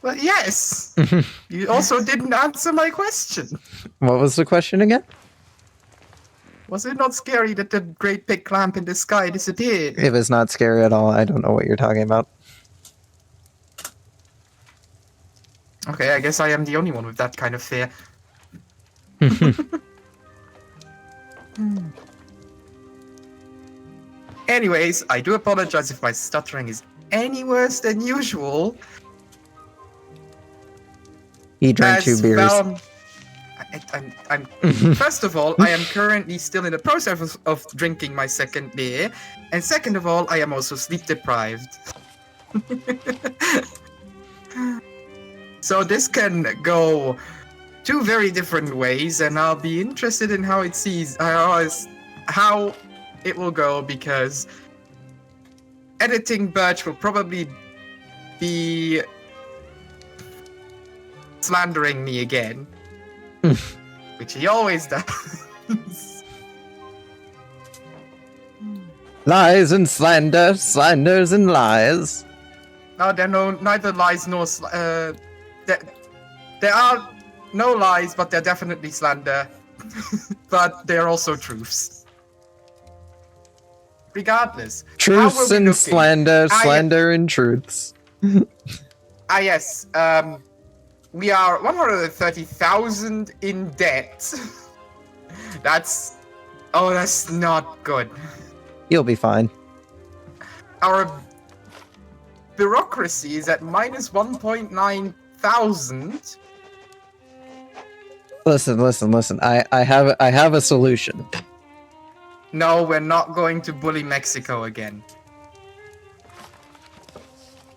Well, yes. You also didn't answer my question. What was the question again? Was it not scary that the great big clamp in the sky disappeared? It was not scary at all. I don't know what you're talking about. Okay, I guess I am the only one with that kind of fear. Anyways, I do apologize if my stuttering is any worse than usual. He drank 2 beers. I'm first of all, I am currently still in the process of drinking my second beer, and second of all, I am also sleep deprived. So this can go 2 very different ways, and I'll be interested in how it will go, because editing Birch will probably be slandering me again, which he always does. Lies and slander, slanders and lies. No, there are neither lies nor there are no lies, but they're definitely slander. But they're also truths. Regardless. Truths and slander, slander and truths. Yes. We are 130,000 in debt. That's not good. You'll be fine. Our bureaucracy is at minus 1.9 thousand. Listen. I have a solution. No, we're not going to bully Mexico again.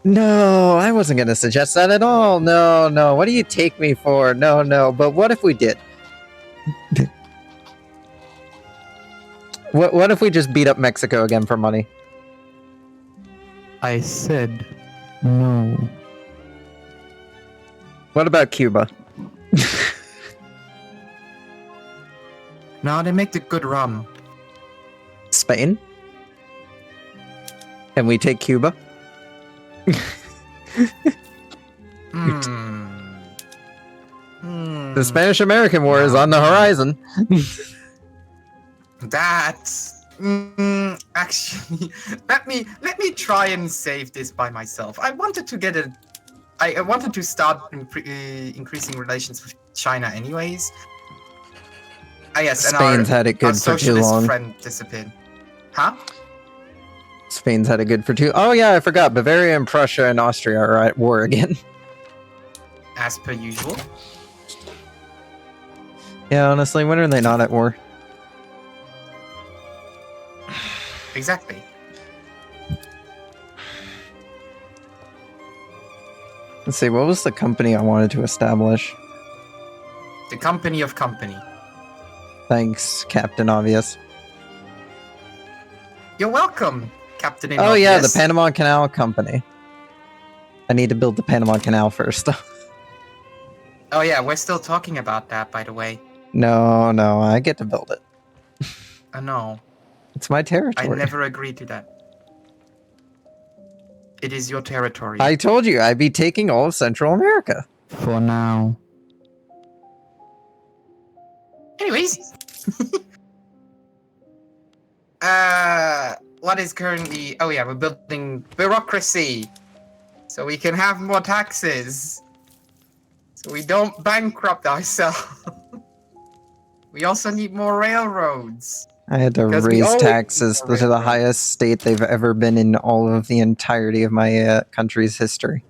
No, I wasn't going to suggest that at all. No. What do you take me for? No. But what if we did? What if we just beat up Mexico again for money? I said no. What about Cuba? No, they make the good rum. Spain? Can we take Cuba? The Spanish-American War is on the horizon. That's actually, let me try and save this by myself. I wanted to start increasing relations with China, anyways. Yes, Spain's had it good for too long. Friend disappeared. Huh? Spain's had it good for too. Oh yeah, I forgot. Bavaria and Prussia and Austria are at war again. As per usual. Yeah, honestly, when are they not at war? Exactly. Let's see, what was the company I wanted to establish? The company of company. Thanks, Captain Obvious. You're welcome, Captain Oh yeah, the Panama Canal Company. I need to build the Panama Canal first. Oh yeah, we're still talking about that, by the way. No, I get to build it. No. It's my territory. I never agreed to that. It is your territory. I told you I'd be taking all of Central America. For now. Anyways. What is currently... Oh yeah, we're building bureaucracy. So we can have more taxes. So we don't bankrupt ourselves. We also need more railroads. I had to raise taxes to the highest state they've ever been in all of the entirety of my country's history.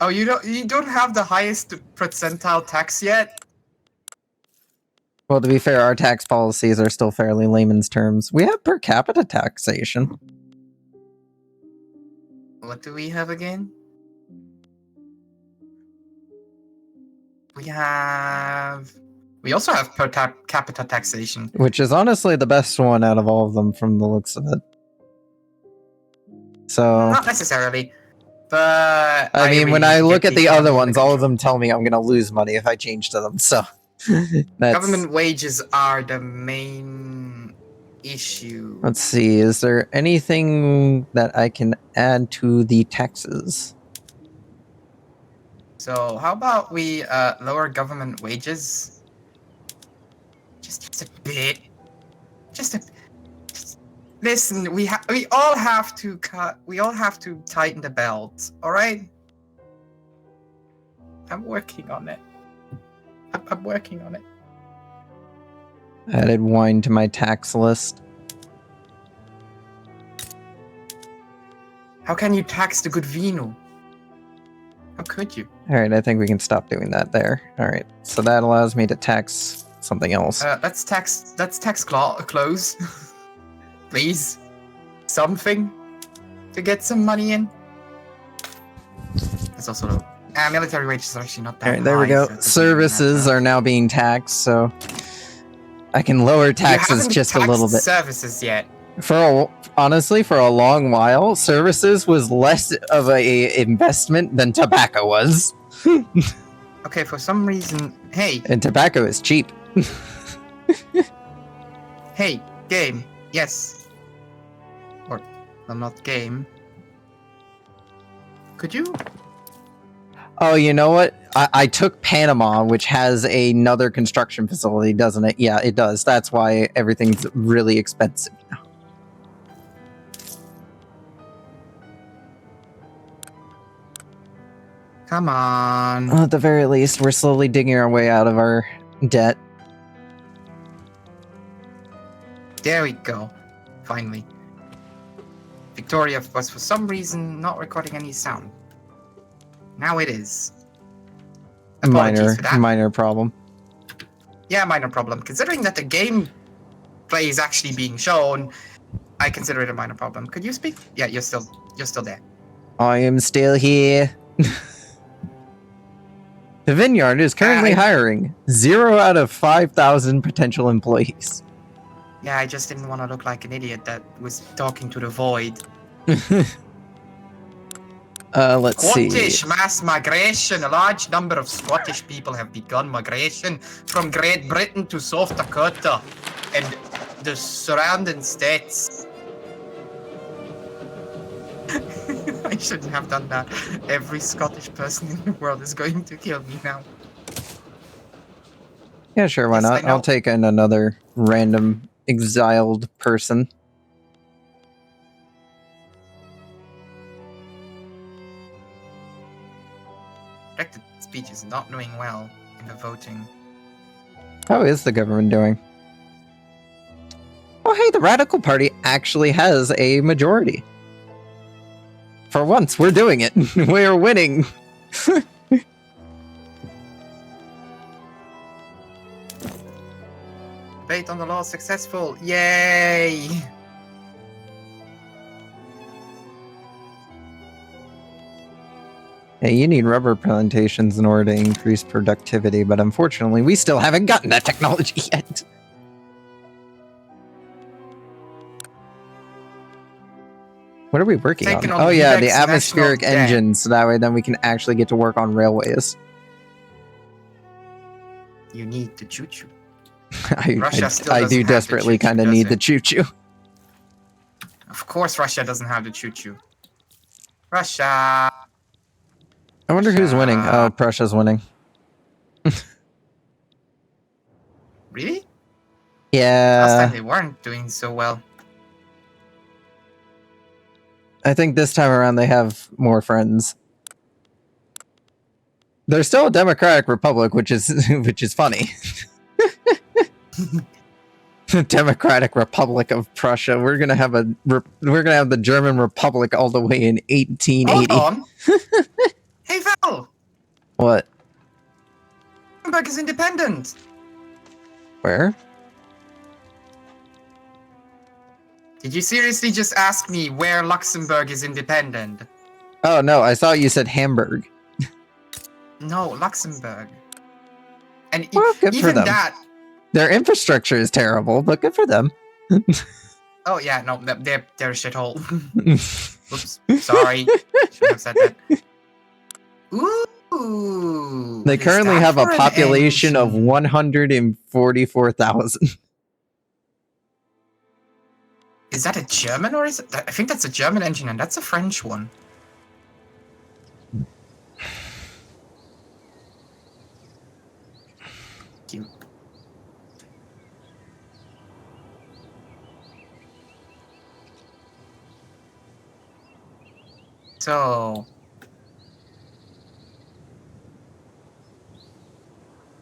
Oh, you don't have the highest percentile tax yet? Well, to be fair, our tax policies are still fairly layman's terms. We have per capita taxation. What do we have again? We also have per capita taxation. Which is honestly the best one out of all of them from the looks of it. So... Not necessarily. But... I mean, when I look at the other ones, all of them tell me I'm going to lose money if I change to them, so... Government wages are the main issue. Let's see, is there anything that I can add to the taxes? So how about we lower government wages? Just a bit. Just a. Listen, we all have to cut. We all have to tighten the belt. All right. I'm working on it. I'm working on it. Added wine to my tax list. How can you tax the good vino? How could you? Alright, I think we can stop doing that there. Alright, so that allows me to tax something else. Let's tax clothes. Please. Something to get some money in. It's also military wages are actually not that Alright, there we high, go. so it doesn't Services matter. are now being taxed, so I can lower taxes You haven't just a taxed little bit. Services yet. Honestly, for a long while, services was less of a investment than tobacco was. Okay, for some reason, hey, And tobacco is cheap. hey, game, yes, or well, not game. Could you? Oh, you know what? I took Panama, which has another construction facility, doesn't it? Yeah, it does. That's why everything's really expensive now. Come on. Well, at the very least, we're slowly digging our way out of our debt. There we go. Finally. Victoria was for some reason not recording any sound. Now it is. Apologies for that. Minor problem. Yeah, minor problem. Considering that the gameplay is actually being shown, I consider it a minor problem. Could you speak? Yeah, you're still there. I am still here. The vineyard is currently hiring 0 out of 5,000 potential employees. Yeah, I just didn't want to look like an idiot that was talking to the void. Let's see. Scottish mass migration. A large number of Scottish people have begun migration from Great Britain to South Dakota and the surrounding states. I shouldn't have done that. Every Scottish person in the world is going to kill me now. Yeah, sure, why Yes, not? I know. I'll take in another random exiled person. Elected speech is not doing well in the voting. How is the government doing? Oh, hey, the Radical Party actually has a majority. For once, we're doing it. We are winning. Debate on the law successful. Yay! Hey, you need rubber plantations in order to increase productivity, but unfortunately, we still haven't gotten that technology yet. What are we working Taking on? on Oh the yeah, the next national atmospheric debt. engine, so that way then we can actually get to work on railways. You need the choo-choo. I still do doesn't have the desperately choo-choo, kind of does need it? the choo-choo. Of course Russia doesn't have the choo-choo. Russia! I wonder who's winning. Oh, Prussia's winning. Really? Last Yeah, time they weren't doing so well. I think this time around they have more friends. They're still a democratic republic, which is funny. Democratic Republic of Prussia. We're gonna have the German Republic all the way in 1880. Hold on! Hey Val! What? Luxembourg is independent! Where? Did you seriously just ask me where Luxembourg is independent? Oh no, I thought you said Hamburg. No, Luxembourg. And Well, good for even them. that... Their infrastructure is terrible, but good for them. Oh yeah, no, they're a shithole. Oops, sorry. Shouldn't have said that. Ooh. They what is currently that have a for an population of engine? 144,000. Is that a German or is it? I think that's a German engine and that's a French one. you. So,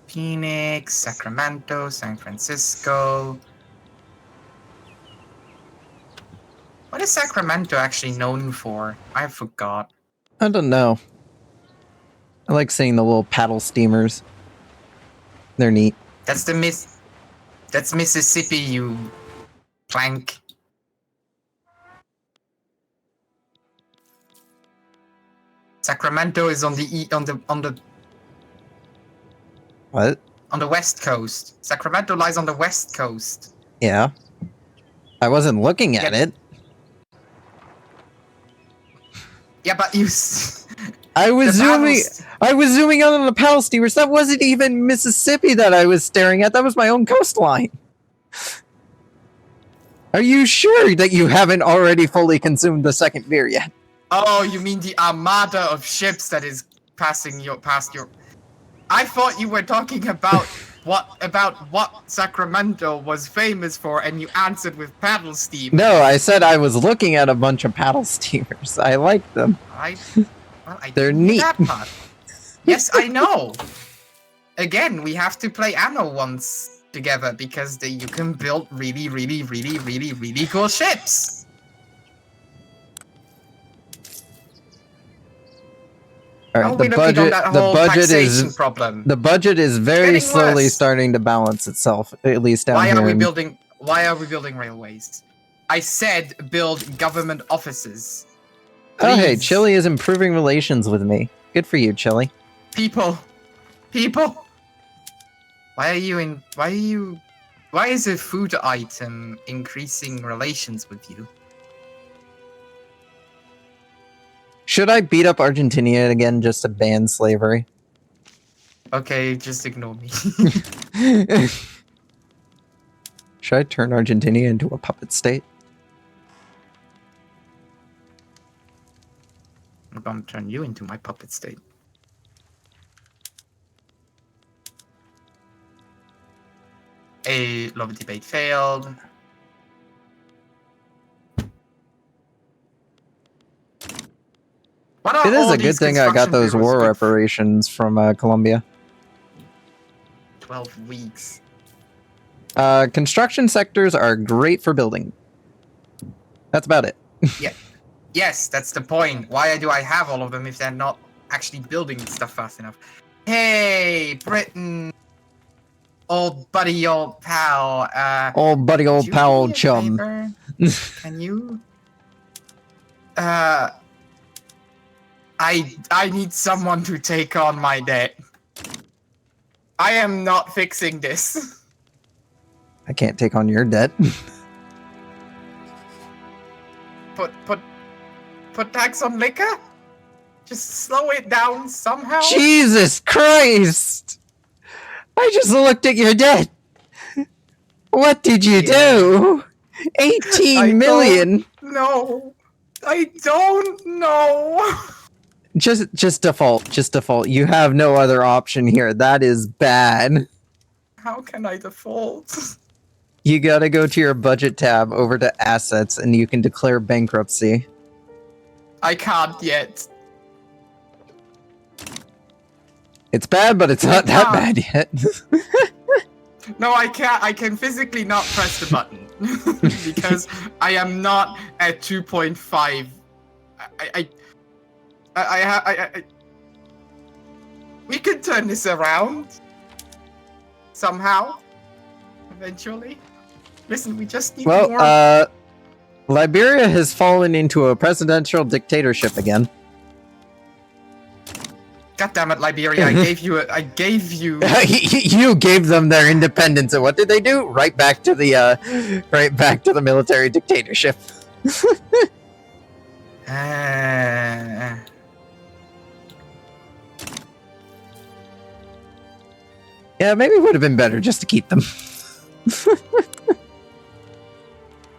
Phoenix, Sacramento, San Francisco. What is Sacramento actually known for? I forgot. I don't know. I like seeing the little paddle steamers. They're neat. That's That's Mississippi, you plank. Sacramento is on the What? on the west coast. Sacramento lies on the west coast. Yeah. I wasn't looking at it. Yeah, but you. I was The zooming. paddles- I was zooming out on the paddle steamers. That wasn't even Mississippi that I was staring at. That was my own coastline. Are you sure that you haven't already fully consumed the second beer yet? Oh, you mean the armada of ships that is past your. I thought you were talking about what Sacramento was famous for, and you answered with paddle steam. No, I said I was looking at a bunch of paddle steamers. I like them. They're neat. That part. Yes, I know. Again, we have to play Anno once together because you can build really, really, really, really, really cool ships. All right, the budget is very slowly worse. starting to balance itself, at least down Why here. Why are we building railways? I said build government offices. Oh, hey, Please. Chile is improving relations with me. Good for you, Chile. People. Why is a food item increasing relations with you? Should I beat up Argentina again just to ban slavery? Okay, just ignore me. Should I turn Argentina into a puppet state? I'm gonna turn you into my puppet state. A love debate failed. It is a good thing I got those war reparations from Colombia. 12 weeks. Construction sectors are great for building. That's about it. Yeah. Yes, that's the point. Why do I have all of them if they're not actually building stuff fast enough? Hey, Britain. Old buddy, old pal. Old buddy, old pal, old chum. Can you? I need someone to take on my debt. I am not fixing this. I can't take on your debt. Put tax on liquor? Just slow it down somehow? Jesus Christ! I just looked at your debt. What did you do? 18 million. No, I don't know. Just default. You have no other option here. That is bad. How can I default? You gotta go to your budget tab over to assets and you can declare bankruptcy. I can't yet. It's bad, but it's not that bad yet. No, I can't. I can physically not press the button because I am not at 2.5. We can turn this around somehow. Eventually. Listen, we just need more. Liberia has fallen into a presidential dictatorship again. God damn it, Liberia! I gave you. You gave them their independence, and what did they do? Right back to the military dictatorship. Yeah, maybe it would have been better just to keep them.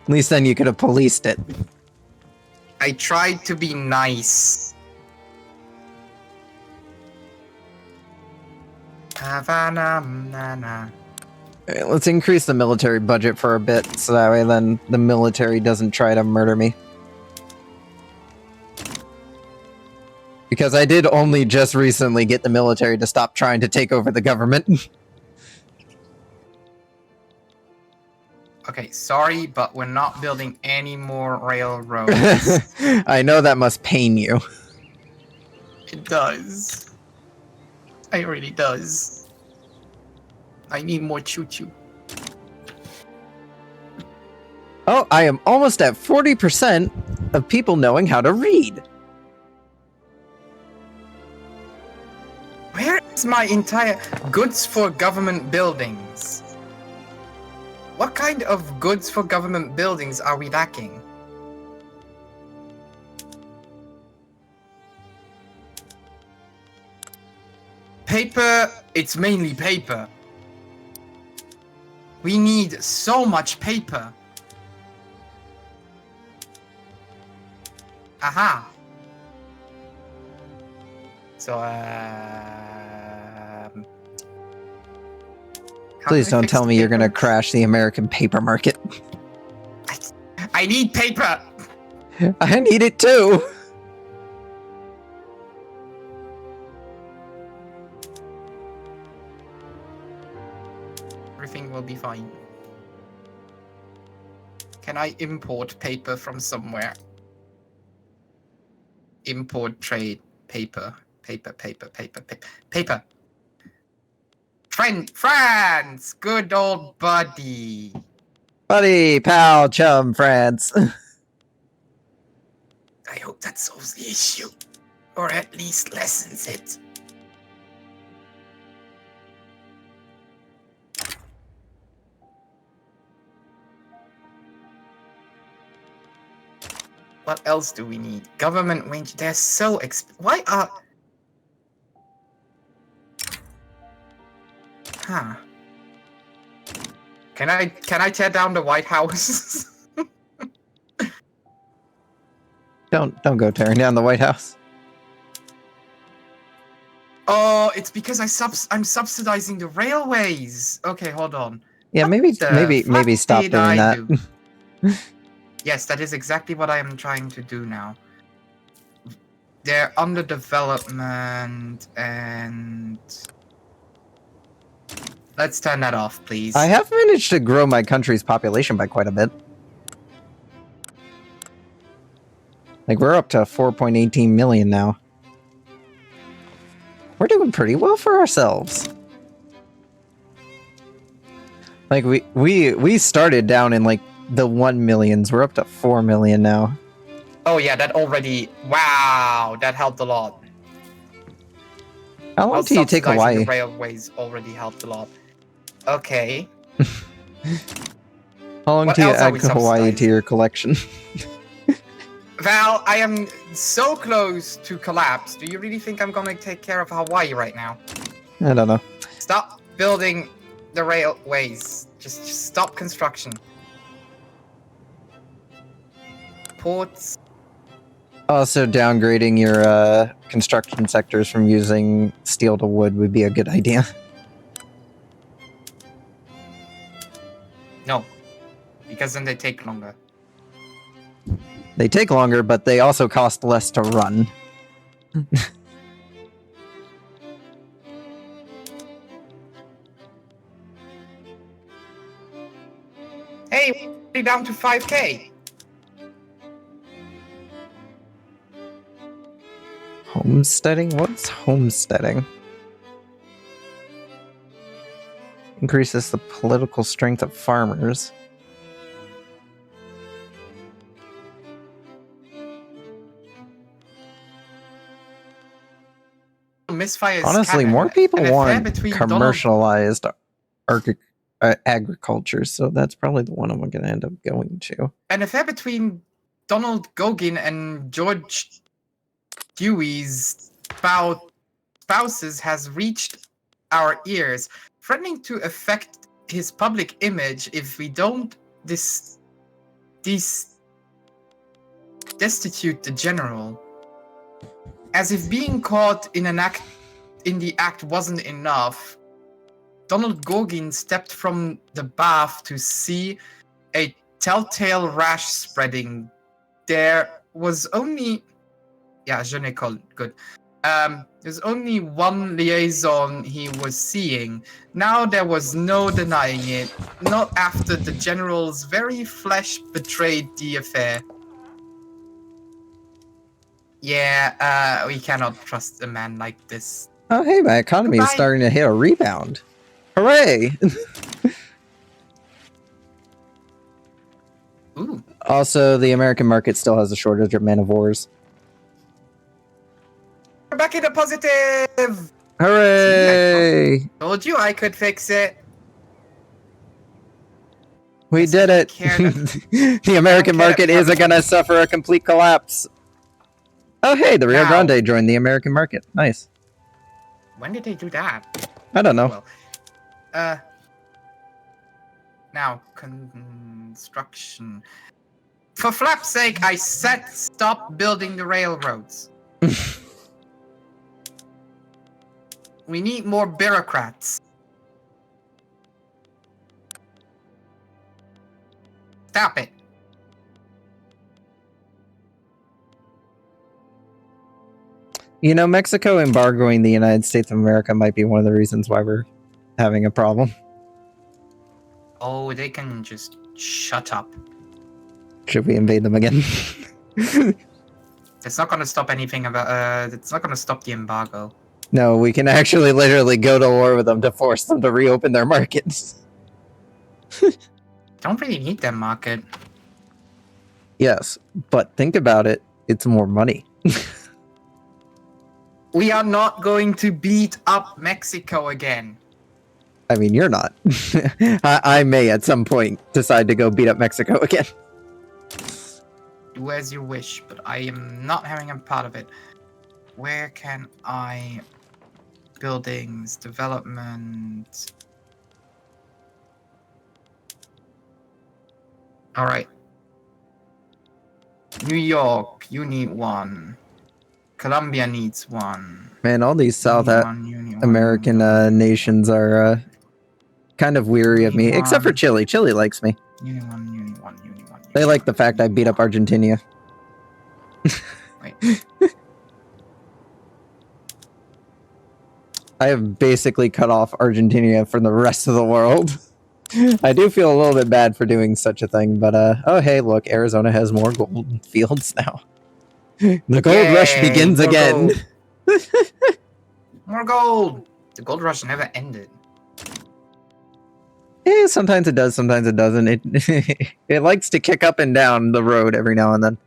At least then you could have policed it. I tried to be nice. Havana, na. Alright, let's increase the military budget for a bit, so that way then the military doesn't try to murder me. Because I did only just recently get the military to stop trying to take over the government. Okay, sorry, but we're not building any more railroads. I know that must pain you. It does. It really does. I need more choo-choo. Oh, I am almost at 40% of people knowing how to read. Where is my entire goods for government buildings? What kind of goods for government buildings are we lacking? Paper, it's mainly paper. We need so much paper. Aha. So, Please don't tell me you're gonna crash the American paper market. I need paper! I need it too! Everything will be fine. Can I import paper from somewhere? Import trade paper. Paper. France! Good old buddy. Buddy, pal, chum, friends. I hope that solves the issue. Or at least lessens it. What else do we need? Government wage. They're so why are... Huh. Can I tear down the White House? Don't go tearing down the White House. Oh, it's because I'm subsidizing the railways. Okay, hold on. Yeah, maybe stop did doing I that. do? Yes, that is exactly what I am trying to do now. They're under development and... Let's turn that off, please. I have managed to grow my country's population by quite a bit. Like, we're up to 4.18 million now. We're doing pretty well for ourselves. Like, we started down in, like, the 1 millions. We're up to 4 million now. Oh yeah, that already... Wow, that helped a lot. How long do you take Hawaii? The railways already helped a lot. Okay. How long do you add Hawaii to your collection? Val, I am so close to collapse. Do you really think I'm gonna take care of Hawaii right now? I don't know. Stop building the railways. Just stop construction. Ports. Also, downgrading your construction sectors from using steel to wood would be a good idea. No, because then they take longer. They take longer, but they also cost less to run. Hey, we're down to 5K. Homesteading? What's homesteading? Increases the political strength of farmers. Misfires. Honestly, more people want commercialized agriculture, so that's probably the one I'm going to end up going to. An affair between Donald Gogin and George Dewey's spouses has reached our ears, threatening to affect his public image if we don't destitute the general. As if being caught in the act wasn't enough, Donald Gogin stepped from the bath to see a telltale rash spreading. There was only... Yeah, je ne colle. Good. There's only one liaison he was seeing. Now there was no denying it. Not after the general's very flesh betrayed the affair. Yeah, we cannot trust a man like this. Oh, hey, my economy is Goodbye. starting to hit a rebound. Hooray! Ooh. Also, the American market still has a shortage of man of wars. We're back in the positive! Hooray! Told you I could fix it. We Yes, did I it! care The American care market about isn't gonna suffer a complete collapse. Oh, hey, the Rio Now. Grande joined the American market. Nice. When did they do that? I don't know. Well, now construction. For flap's sake, I said stop building the railroads. We need more bureaucrats. Stop it. You know, Mexico embargoing the United States of America might be one of the reasons why we're having a problem. Oh, they can just shut up. Should we invade them again? It's not going to stop anything about. It's not going to stop the embargo. No, we can actually literally go to war with them to force them to reopen their markets. Don't really need that market. Yes, but think about it. It's more money. We are not going to beat up Mexico again. I mean, you're not. I may at some point decide to go beat up Mexico again. Do as you wish, but I am not having a part of it. Where can I... Buildings, development... Alright. New York, you need one. Colombia needs one. Man, all these South You need one, American nations are kind of weary of me, except for Chile. Chile likes me. You need one, you need one, you need one. They like the fact I beat up Argentina. Wait. I have basically cut off Argentina from the rest of the world. I do feel a little bit bad for doing such a thing, but oh hey, look, Arizona has more gold fields now. The gold rush Yay, begins more again. gold. More gold! The gold rush never ended. Yeah, sometimes it does, sometimes it doesn't. It it likes to kick up and down the road every now and then.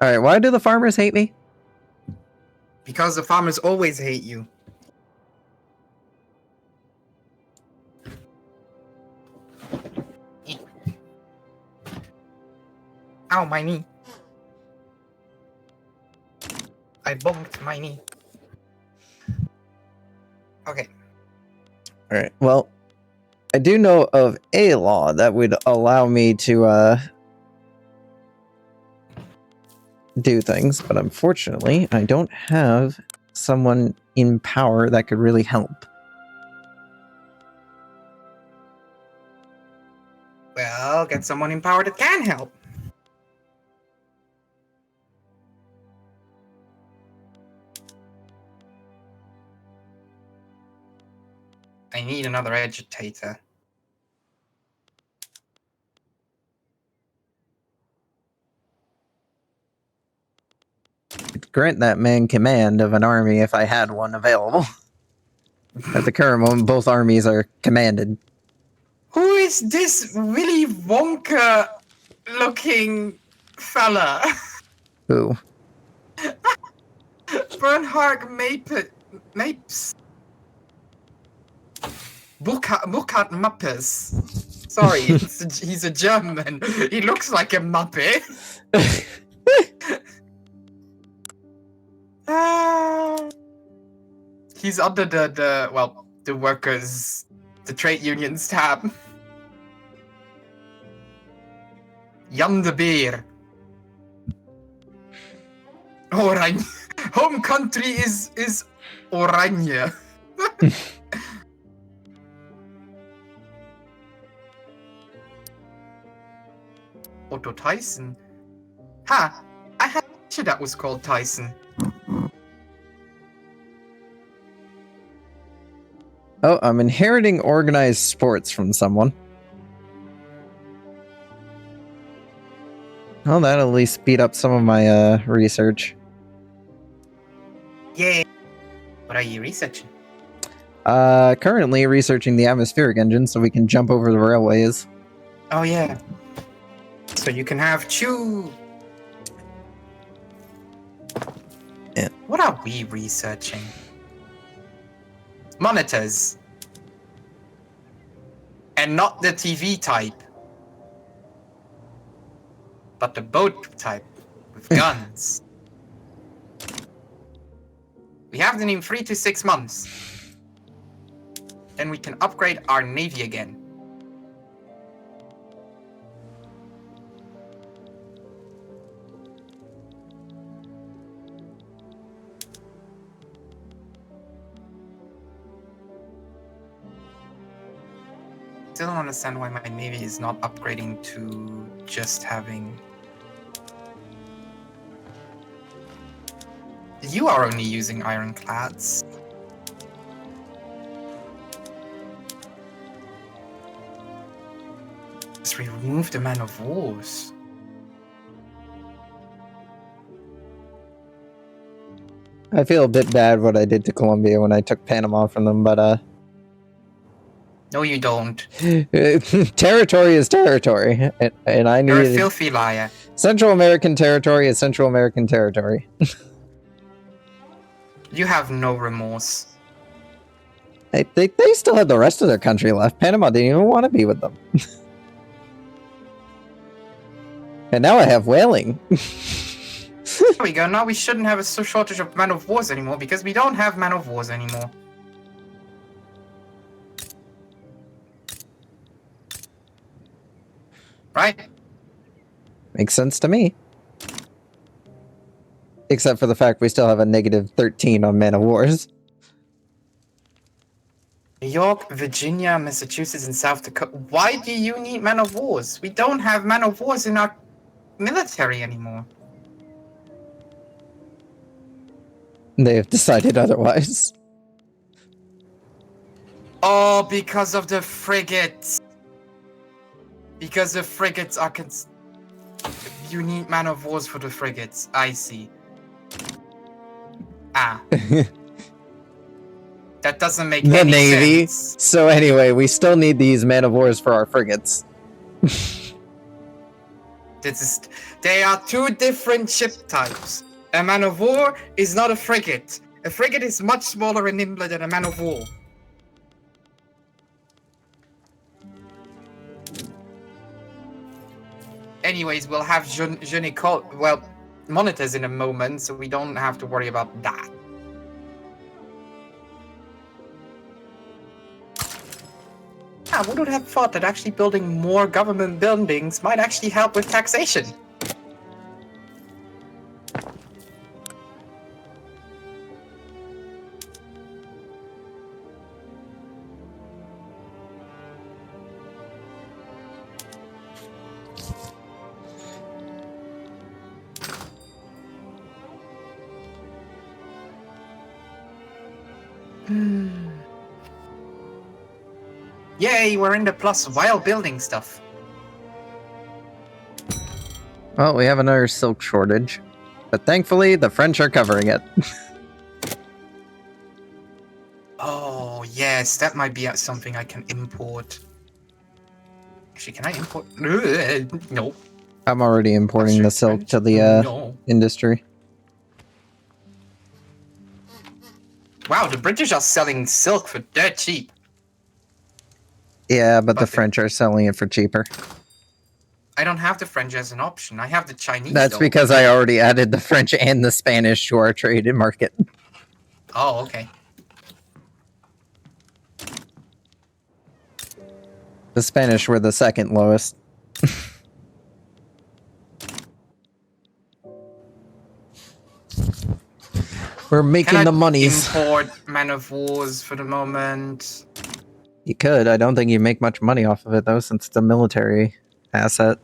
Alright, why do the farmers hate me? Because the farmers always hate you. Ow, my knee. I bumped my knee. Okay. Alright, well, I do know of a law that would allow me to do things, but unfortunately, I don't have someone in power that could really help. Well, get someone in power that can help. I need another agitator. I'd grant that man command of an army if I had one available. At the current moment, both armies are commanded. Who is this Willy Wonka looking fella? Who? Bernhard Mapes. Burkhard Mappes. Sorry, he's a German. He looks like a Muppet. He's under the workers, the trade unions tab. Jan de Beer. Oranje. Home country is Oranje. Otto Tyson. Ha! I had a teacher that was called Tyson. Oh, I'm inheriting organized sports from someone. Well, that'll at least speed up some of my research. Yay! What are you researching? Currently researching the atmospheric engine so we can jump over the railways. Oh yeah. So you can have two. Yeah. What are we researching? Monitors. And not the TV type. But the boat type. With guns. We have them in 3 to 6 months. Then we can upgrade our navy again. Still don't understand why my navy is not upgrading to just having. You are only using ironclads. Just remove the man of wars. I feel a bit bad what I did to Colombia when I took Panama from them, but No, you don't. territory is territory, and I You're a need filthy liar. Central American territory is Central American territory. You have no remorse. They still had the rest of their country left. Panama didn't even want to be with them. And now I have whaling. There we go. Now we shouldn't have a shortage of man of wars anymore because we don't have man of wars anymore. Right? Makes sense to me. Except for the fact we still have a negative 13 on man of wars. New York, Virginia, Massachusetts, and South Dakota. Why do you need man of wars? We don't have man of wars in our military anymore. They have decided otherwise. Oh, because of the frigates. Because the frigates are you need man of wars for the frigates. I see. Ah. That doesn't make The any Navy. sense. So anyway, we still need these man of wars for our frigates. They are two different ship types. A man of war is not a frigate. A frigate is much smaller and nimbler than a man of war. Anyways, we'll have monitors in a moment, so we don't have to worry about that. I would have thought that actually building more government buildings might actually help with taxation. Yay, we're in the plus while building stuff. Well, we have another silk shortage. But thankfully, the French are covering it. Oh, yes, that might be something I can import. Actually, can I import? No. I'm already importing the silk to the No. industry. Wow, the British are selling silk for dirt cheap. Yeah, but the French are selling it for cheaper. I don't have the French as an option. I have the Chinese. That's though. because I already added the French and the Spanish to our trade market. Oh, okay. The Spanish were the second lowest. We're making the monies. Import man of wars for the moment. You could. I don't think you make much money off of it, though, since it's a military asset.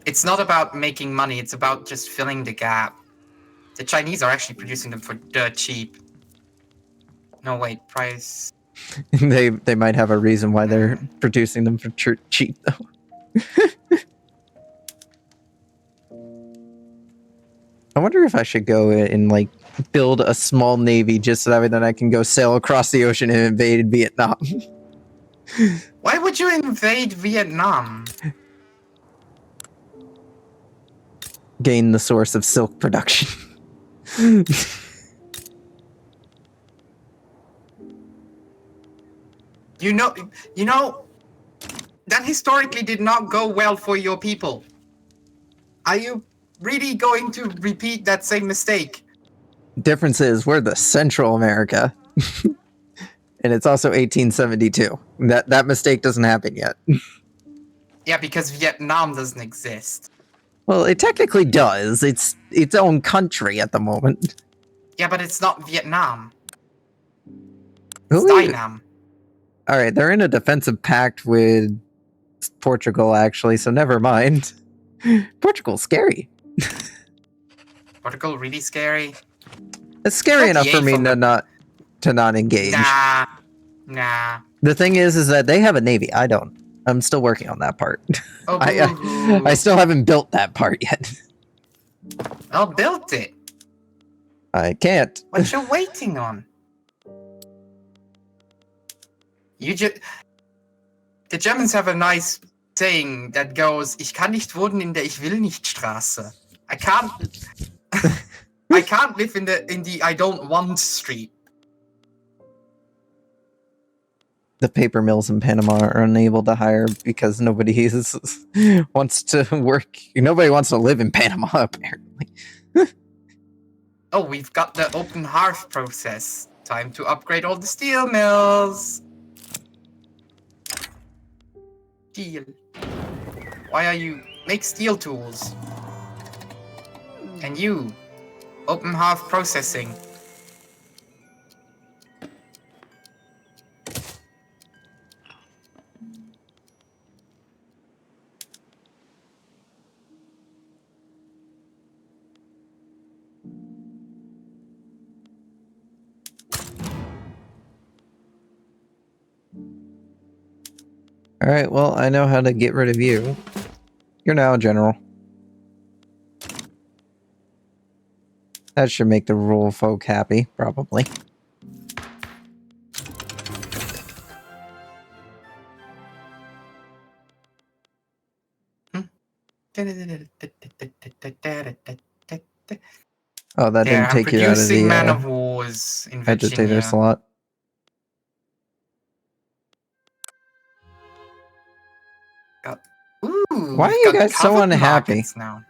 it's not about making money, it's about just filling the gap. The Chinese are actually producing them for dirt cheap. No, wait, price. They might have a reason why they're producing them for cheap though. I wonder if I should go and like build a small navy just so that way then I can go sail across the ocean and invade Vietnam. Why would you invade Vietnam? Gain the source of silk production. You know, that historically did not go well for your people. Are you really going to repeat that same mistake? Difference is we're the Central America. And it's also 1872. That mistake doesn't happen yet. Yeah, because Vietnam doesn't exist. Well, it technically does. It's its own country at the moment. Yeah, but it's not Vietnam. Who It's is- Dynam. All right, they're in a defensive pact with Portugal, actually, so never mind. Portugal's scary. Portugal really scary? It's scary enough for me from to not engage. Nah. The thing is that they have a navy. I don't. I'm still working on that part. Oh, I still haven't built that part yet. Well, built it. I can't. What you waiting on? The Germans have a nice saying that goes, ich kann nicht wohnen in der Ich will nicht Straße. I can't live in the I don't want street. The paper mills in Panama are unable to hire because nobody wants to work. Nobody wants to live in Panama, apparently. Oh, we've got the open hearth process. Time to upgrade all the steel mills. Steel. Why are you... Make steel tools. And you. Open hearth processing. Alright, well, I know how to get rid of you. You're now a general. That should make the rural folk happy, probably. Oh, that didn't take you out of the Man of Wars in agitator Virginia. slot. Ooh, Why are you guys so unhappy? Now.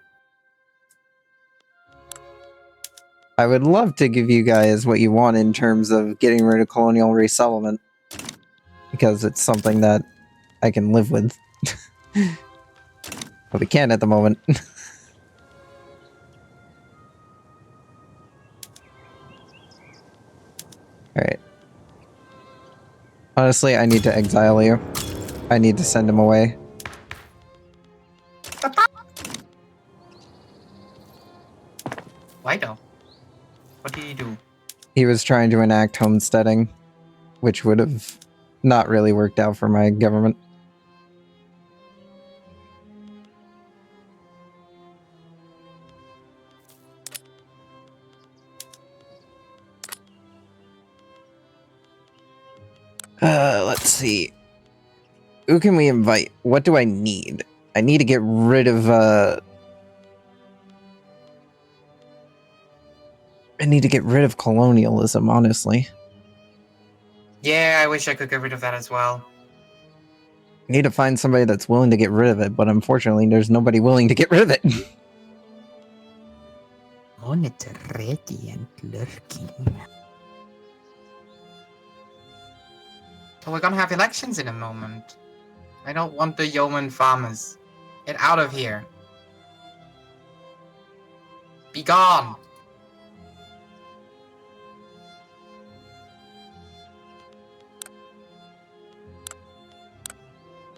I would love to give you guys what you want in terms of getting rid of colonial resettlement. Because it's something that I can live with. But we can't at the moment. Alright. Honestly, I need to exile you. I need to send him away. Why though? What did he do? He was trying to enact homesteading, which would have not really worked out for my government. Let's see. Who can we invite? What do I need? I need to get rid of, I need to get rid of colonialism, honestly. Yeah, I wish I could get rid of that as well. I need to find somebody that's willing to get rid of it, but unfortunately, there's nobody willing to get rid of it. Monitor ready and lurking. So we're gonna have elections in a moment. I don't want the yeoman farmers. Get out of here. Be gone.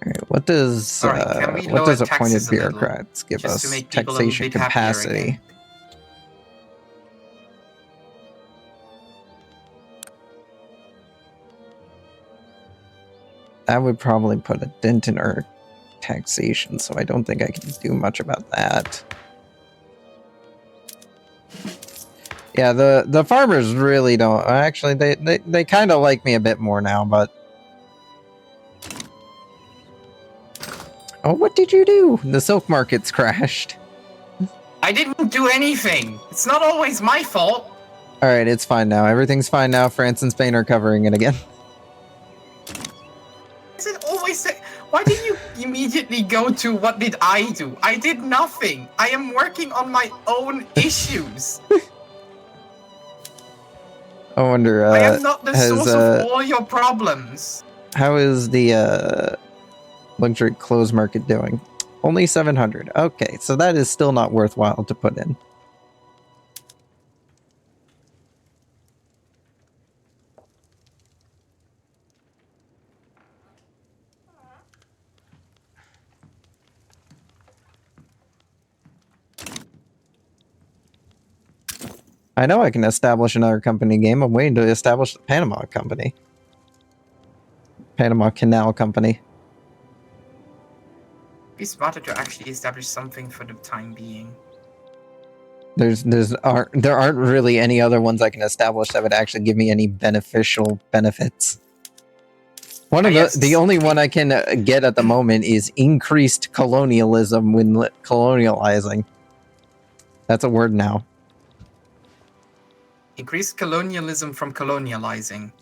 Alright, what does Alright, can we what lower does appointed taxes a little, bureaucrats give just to us? make people a Taxation bit happier capacity. again? That would probably put a dent in our taxation, so I don't think I can do much about that. Yeah, the farmers really don't. Actually, they kind of like me a bit more now, but... Oh, what did you do? The silk market's crashed. I didn't do anything! It's not always my fault! Alright, it's fine now. Everything's fine now. France and Spain are covering it again. Is it always... Why did you immediately go to what did I do? I did nothing! I am working on my own issues! I wonder, I am not the source of all your problems! how is the, luxury clothes market doing? Only 700. Okay, so that is still not worthwhile to put in. I know I can establish another company game. I'm waiting to establish the Panama company. Panama Canal Company. Be smarter to actually establish something for the time being. There aren't really any other ones I can establish that would actually give me any beneficial benefits. One of the only one I can get at the moment is increased colonialism when colonializing. That's a word now. Increased colonialism from colonializing.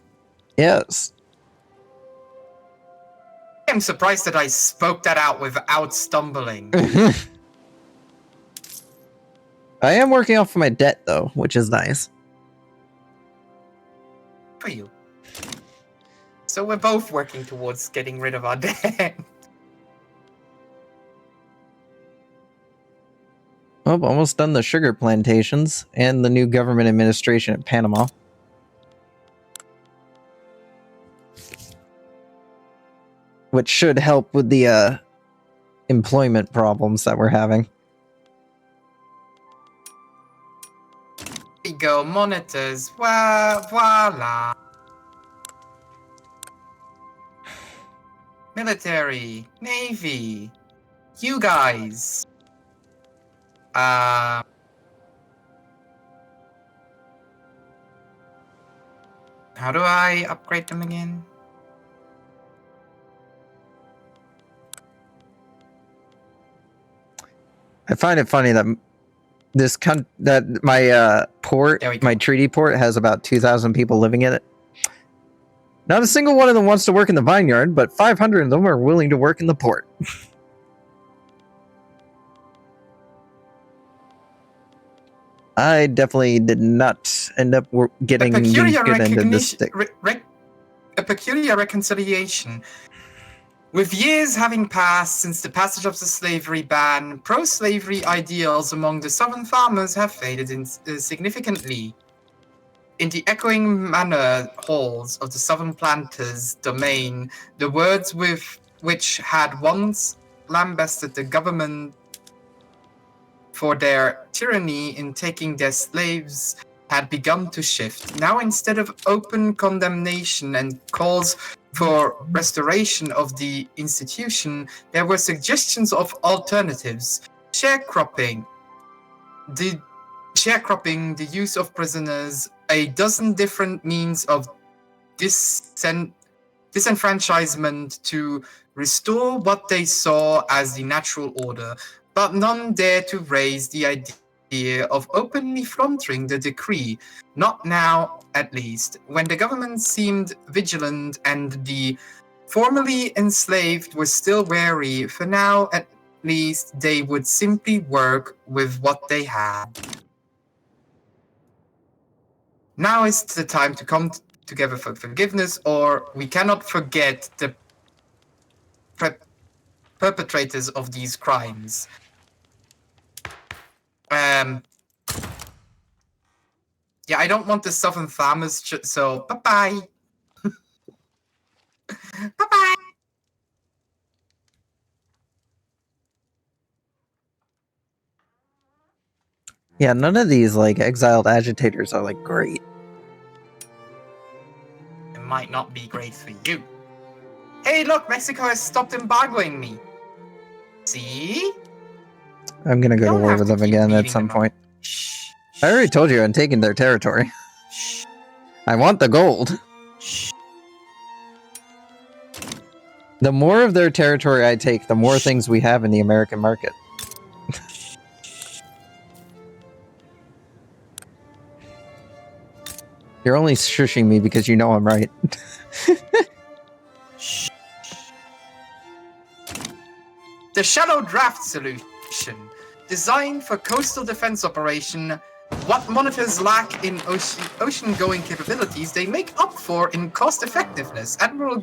Yes. I'm surprised that I spoke that out without stumbling. I am working off of my debt, though, which is nice. For you. So we're both working towards getting rid of our debt. Oh, almost done the sugar plantations and the new government administration in Panama. Which should help with the employment problems that we're having. There we go, monitors. Voila. Military, Navy, you guys. How do I upgrade them again? I find it funny that my port, my treaty port, has about 2,000 people living in it. Not a single one of them wants to work in the vineyard, but 500 of them are willing to work in the port. I definitely did not end up getting the good end of the stick. A peculiar reconciliation. With years having passed since the passage of the slavery ban, pro-slavery ideals among the southern farmers have faded significantly. In the echoing manor halls of the southern planters' domain, the words with which had once lambasted the government for their tyranny in taking their slaves had begun to shift. Now, instead of open condemnation and calls for restoration of the institution, there were suggestions of alternatives. Sharecropping, the use of prisoners, a dozen different means of disenfranchisement to restore what they saw as the natural order, but none dared to raise the idea of openly flaunting the decree, not now at least, when the government seemed vigilant and the formerly enslaved were still wary. For now at least they would simply work with what they had. Now is the time to come together for forgiveness, or we cannot forget the perpetrators of these crimes. Yeah, I don't want the southern farmers, so bye-bye. Bye-bye. Yeah, none of these like exiled agitators are like great. It might not be great for you. Hey, look, Mexico has stopped embargoing me. See? I'm gonna go to Don't war have with to them keep again at beating some them up. point. Shh. I already told you I'm taking their territory. Shh. I want the gold. Shh. The more of their territory I take, the more things we have in the American market. You're only shushing me because you know I'm right. Shh. The shallow draft solution, designed for coastal defense operation, what monitors lack in ocean-going capabilities, they make up for in cost-effectiveness. Admiral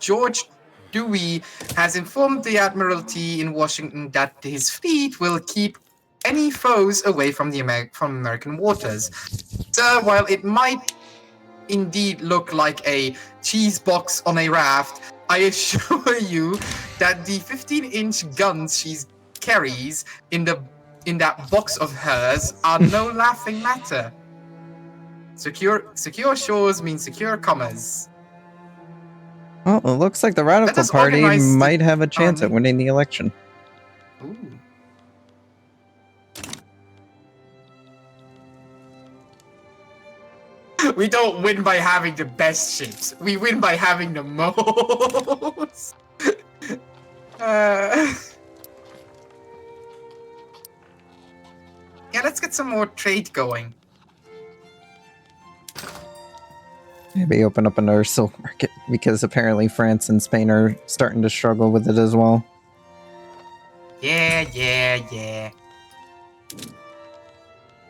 George Dewey has informed the Admiralty in Washington that his fleet will keep any foes away from from American waters. Sir, while it might indeed look like a cheese box on a raft, I assure you that the 15-inch guns she carries in that box of hers are no laughing matter. Secure shores mean secure commerce. Well, it looks like the Let Radical us Party organize the might have a chance at army. winning the election. Ooh. We don't win by having the best ships. We win by having the most. Yeah, let's get some more trade going. Maybe open up another silk market, because apparently France and Spain are starting to struggle with it as well. Yeah.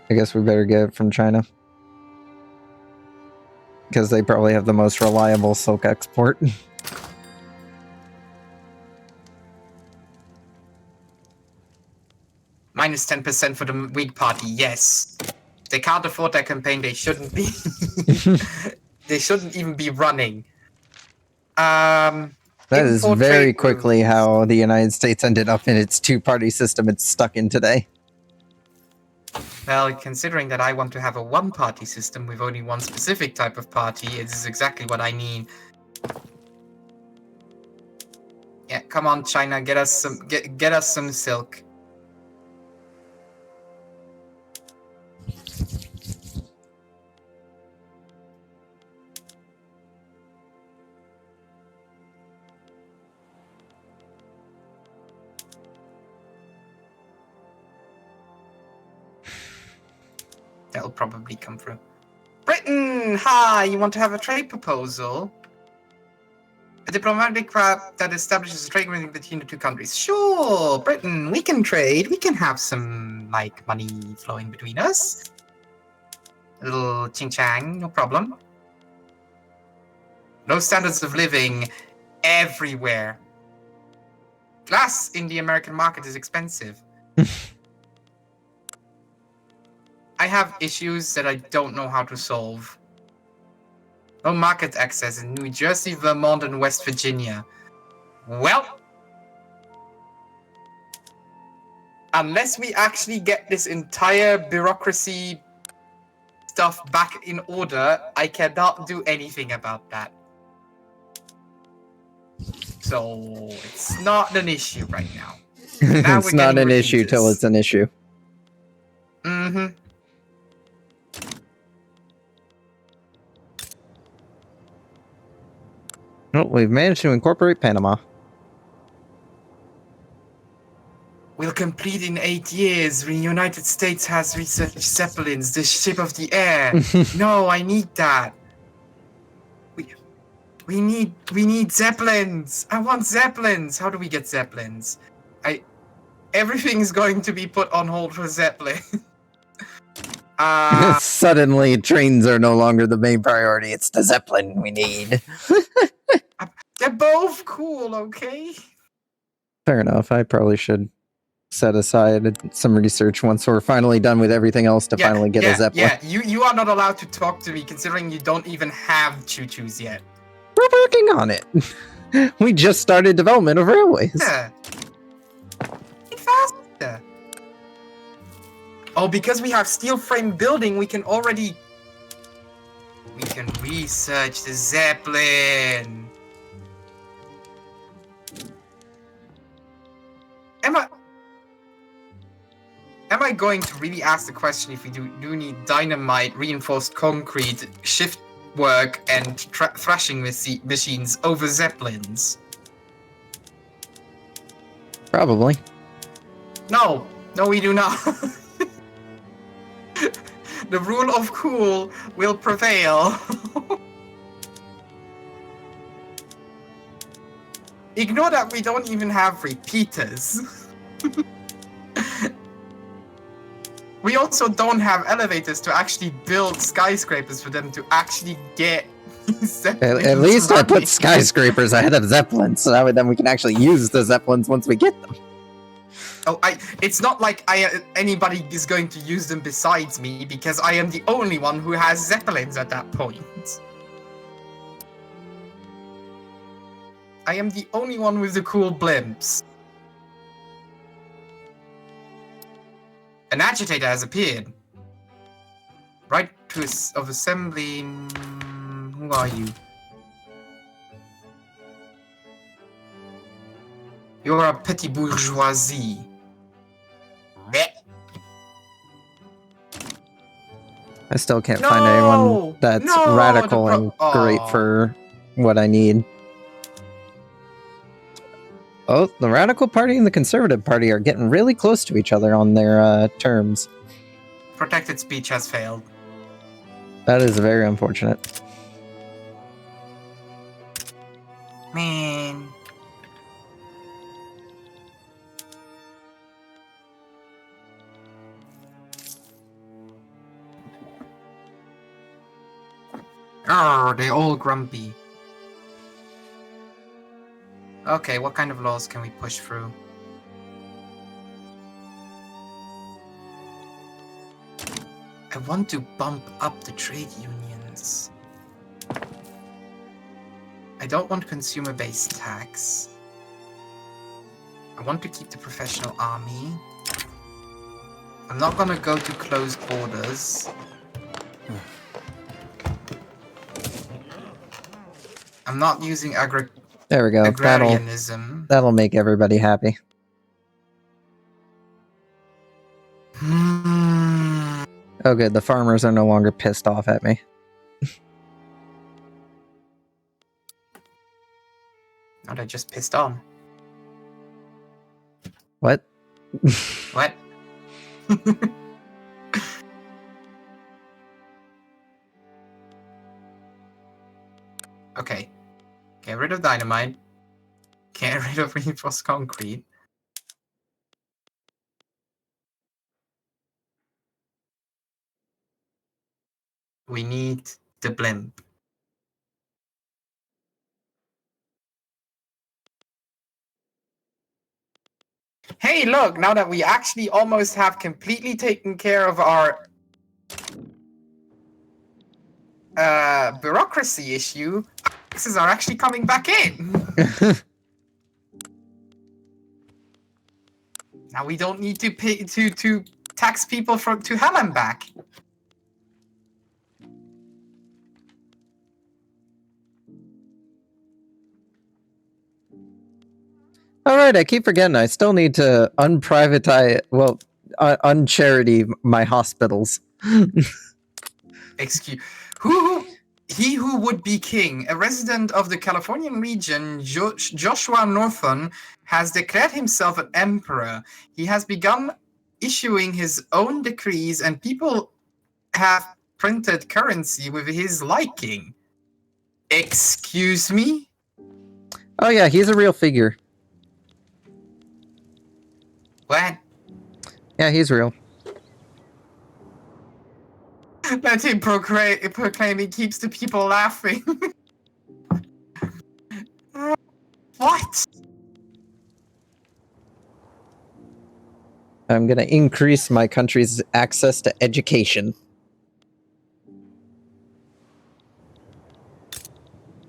I guess we better get it from China. Because they probably have the most reliable silk export. Minus 10% for the Whig Party, yes. They can't afford that campaign, they shouldn't be. They shouldn't even be running. That is Import very trade quickly rules. how the United States ended up in its two-party system it's stuck in today. Well, considering that I want to have a one-party system with only one specific type of party, it is exactly what I need. Yeah, come on, China, get us some silk. That'll probably come through. Britain! Hi, you want to have a trade proposal? A diplomatic craft that establishes a trade agreement between the two countries. Sure, Britain, we can trade. We can have some, like, money flowing between us. A little ching-chang, no problem. Low standards of living everywhere. Glass in the American market is expensive. I have issues that I don't know how to solve. No market access in New Jersey, Vermont, and West Virginia. Well, unless we actually get this entire bureaucracy stuff back in order, I cannot do anything about that. So it's not an issue right now. Now It's not an issue till it's an issue. Mm-hmm. Well, we've managed to incorporate Panama. We'll complete in 8 years. The United States has researched Zeppelins, the ship of the air. No, I need that. We need Zeppelins. I want Zeppelins. How do we get Zeppelins? Everything's going to be put on hold for Zeppelin. Suddenly, trains are no longer the main priority. It's the Zeppelin we need. They're both cool, okay? Fair enough. I probably should set aside some research once we're finally done with everything else to finally get a Zeppelin. Yeah, you are not allowed to talk to me considering you don't even have choo-choos yet. We're working on it. We just started development of railways. Yeah. Get faster. Oh, because we have steel frame building, we can already... We can research the Zeppelin. Am I going to really ask the question if we do need dynamite, reinforced concrete, shift work, and thrashing machines over Zeppelins? Probably. No, we do not. The rule of cool will prevail. Ignore that we don't even have repeaters. We also don't have elevators to actually build skyscrapers for them to actually get Zeppelins At least I running. put skyscrapers ahead of Zeppelins, so that way then we can actually use the Zeppelins once we get them. Oh, it's not like anybody is going to use them besides me, because I am the only one who has Zeppelins at that point. I am the only one with the cool blimps. An agitator has appeared. Right of assembly. Who are you? You're a petty bourgeoisie. I still can't find anyone that's radical and great for what I need. Oh, the Radical Party and the Conservative Party are getting really close to each other on their terms. Protected speech has failed. That is very unfortunate. Man. Oh, they're all grumpy. Okay, what kind of laws can we push through? I want to bump up the trade unions. I don't want consumer-based tax. I want to keep the professional army. I'm not gonna go to closed borders. I'm not using there we go. agrarianism. That'll make everybody happy. Oh good, the farmers are no longer pissed off at me. Not I just pissed on. What? What? Okay. Get rid of dynamite. Get rid of reinforced concrete. We need the blimp. Hey, look, now that we actually almost have completely taken care of our bureaucracy issue, taxes are actually coming back in. Now we don't need to pay to tax people to hell and back. Alright, I keep forgetting I still need to unprivatize, well, uncharity my hospitals. Excuse he who would be king, a resident of the Californian region, Joshua Northon, has declared himself an emperor. He has begun issuing his own decrees, and people have printed currency with his liking. Excuse me? Oh yeah, he's a real figure. What? Yeah, he's real. Let him proclaim he keeps the people laughing. What? I'm gonna increase my country's access to education.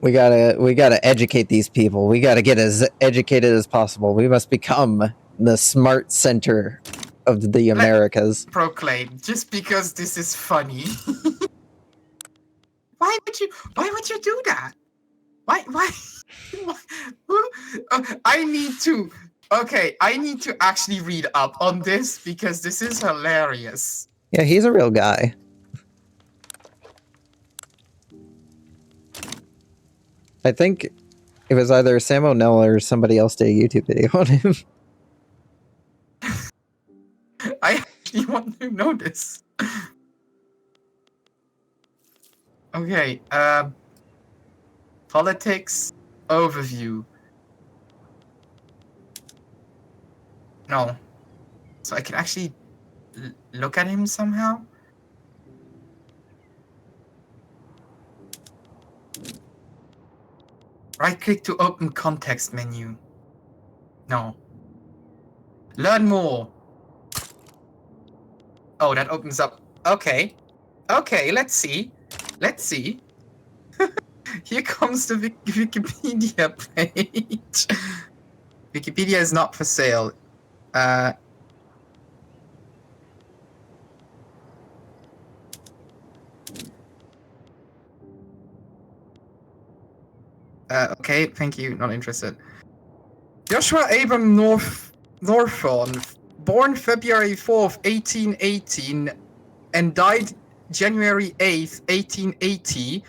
We gotta educate these people. We gotta get as educated as possible. We must become the smart center of the Americas. Proclaim, just because this is funny. Why would you do that? Why? I need to actually read up on this because this is hilarious. Yeah, he's a real guy. I think it was either Sam O'Neill or somebody else did a YouTube video on him. I actually want to know this. Okay, politics overview. No. So I can actually look at him somehow? Right-click to open context menu. No. Learn more. Oh, that opens up. Okay. Okay, let's see. Let's see. Here comes the Wikipedia page. Wikipedia is not for sale. Okay, thank you. Not interested. Joshua Abram Northorn, born February 4th, 1818, and died January 8th, 1880,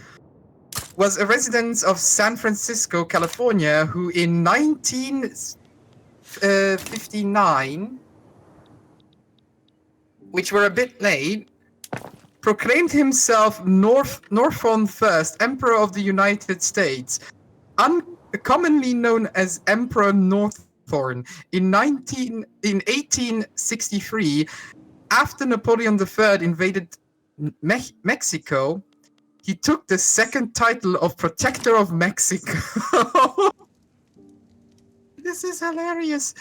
was a resident of San Francisco, California, who in 1959, which were a bit late, proclaimed himself Northorn First, Emperor of the United States, commonly known as Emperor Northorn. In 1863, after Napoleon III invaded Mexico, he took the second title of Protector of Mexico. This is hilarious.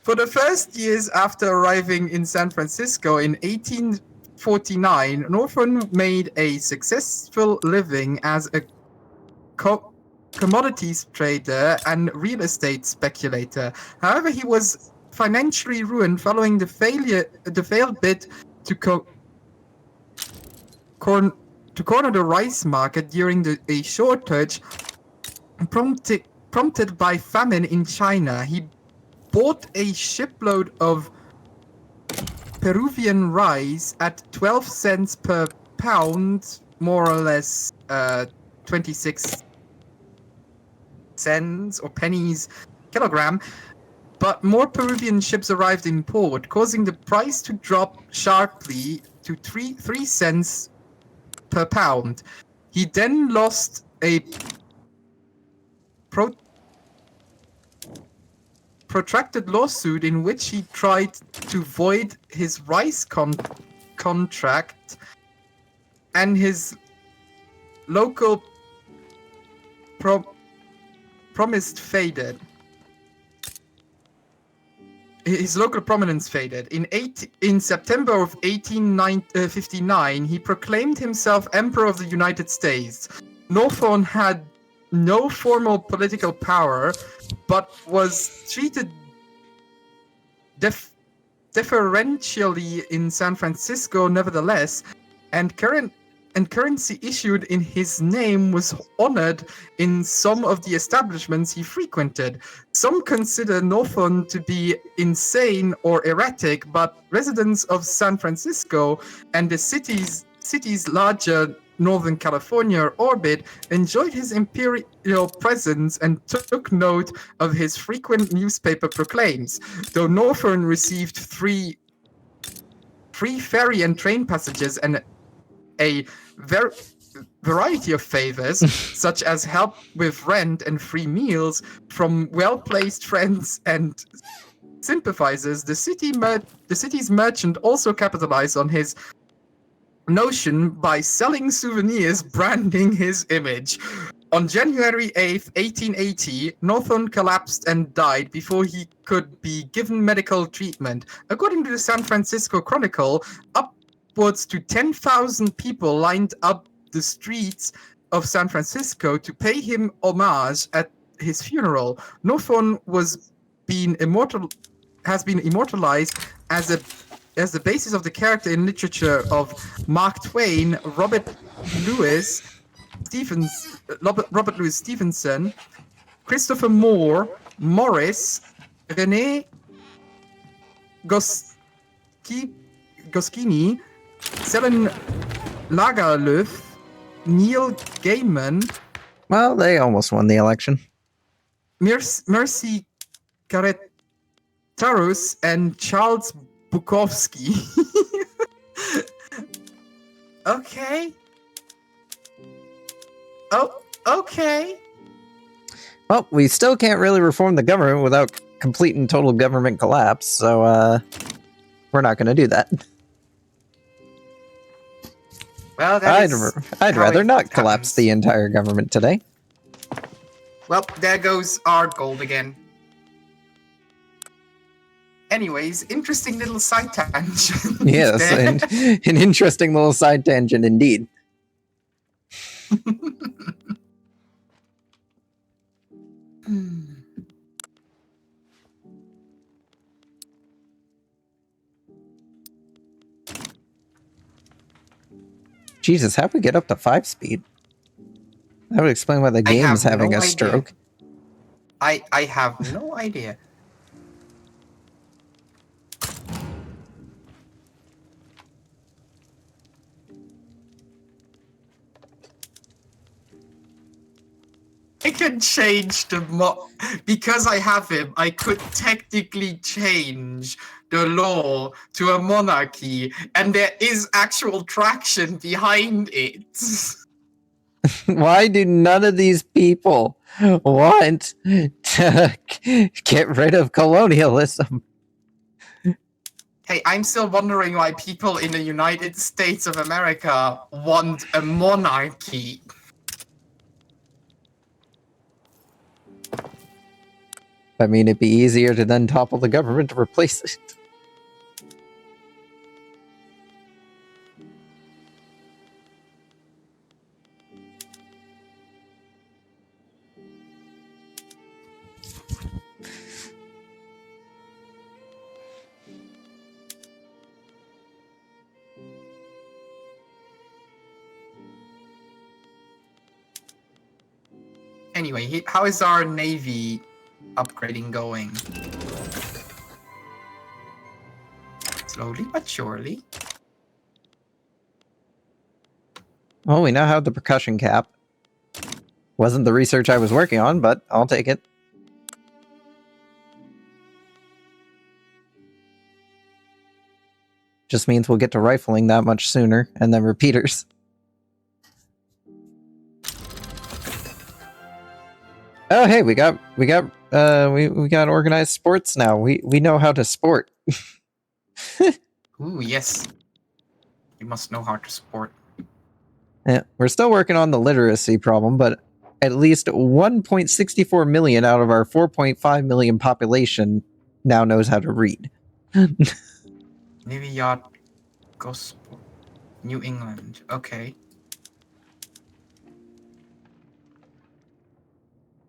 For the first years after arriving in San Francisco in 1849, Northorn made a successful living as a commodities trader and real estate speculator. However, he was financially ruined following the failed bid to corner the rice market during a shortage prompted by famine in China. He bought a shipload of Peruvian rice at 12 cents per pound, more or less 26 cents or pennies kilogram, but more Peruvian ships arrived in port, causing the price to drop sharply to 3 cents per pound. He then lost a protracted lawsuit in which he tried to void his rice contract, and his local promised faded. His local prominence faded. In September of 1859, he proclaimed himself Emperor of the United States. Northorn had no formal political power, but was treated deferentially in San Francisco nevertheless, and currency issued in his name was honored in some of the establishments he frequented. Some consider Northorn to be insane or erratic, but residents of San Francisco and the city's larger Northern California orbit enjoyed his imperial presence and took note of his frequent newspaper proclaims. Though Northorn received free ferry and train passages and a variety of favors, such as help with rent and free meals from well-placed friends and sympathizers, the city's merchant also capitalized on his notion by selling souvenirs branding his image. On January 8th, 1880, Northorn collapsed and died before he could be given medical treatment. According to the San Francisco Chronicle, upwards to 10,000 people lined up the streets of San Francisco to pay him homage at his funeral. Northorn was being has been immortalized as the basis of the character in literature of Mark Twain, Robert Louis Stevenson, Christopher Moore, Morris, René Goscinny, Selin Lagerlöf, Neil Gaiman, Well, they almost won the election. Mercy Carretarus, and Charles Bukowski. Okay. Oh, okay. Well, we still can't really reform the government without complete and total government collapse, so we're not going to do that. Well, I'd rather not collapse the entire government today. Well, there goes our gold again. Anyways, interesting little side tangent. Yes, and an interesting little side tangent indeed. Jesus, how'd we get up to 5 speed? That would explain why the game's having a stroke. I have no idea. I can change the because I have him, I could technically change the law to a monarchy, and there is actual traction behind it. Why do none of these people want to get rid of colonialism? Hey, I'm still wondering why people in the United States of America want a monarchy. I mean, it'd be easier to then topple the government to replace it. Anyway, how is our Navy upgrading going? Slowly but surely. Well, we now have the percussion cap. Wasn't the research I was working on, but I'll take it. Just means we'll get to rifling that much sooner, and then repeaters. Oh, hey, we got organized sports now. We know how to sport. Ooh, yes. You must know how to sport. Yeah, we're still working on the literacy problem, but at least 1.64 million out of our 4.5 million population now knows how to read. Navy Yacht Gospel. New England. Okay.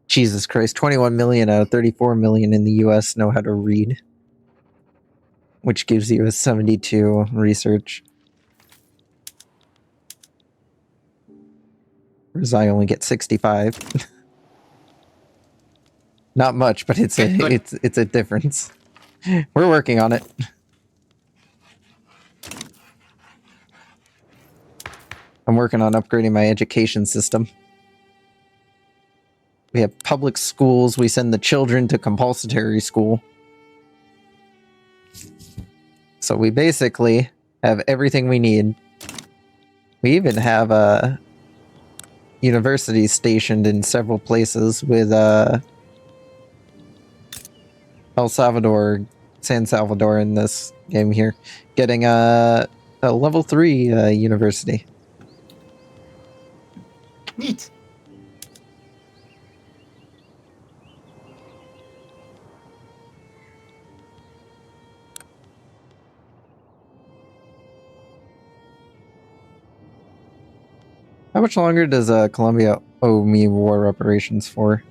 Jesus Christ, 21 million out of 34 million in the US know how to read. Which gives you a 72 research. Whereas I only get 65. Not much, but it's a difference. We're working on it. I'm working on upgrading my education system. We have public schools. We send the children to compulsory school. So we basically have everything we need. We even have universities stationed in several places with El Salvador, San Salvador in this game here, getting a level 3 university. Neat. How much longer does Colombia owe me war reparations for?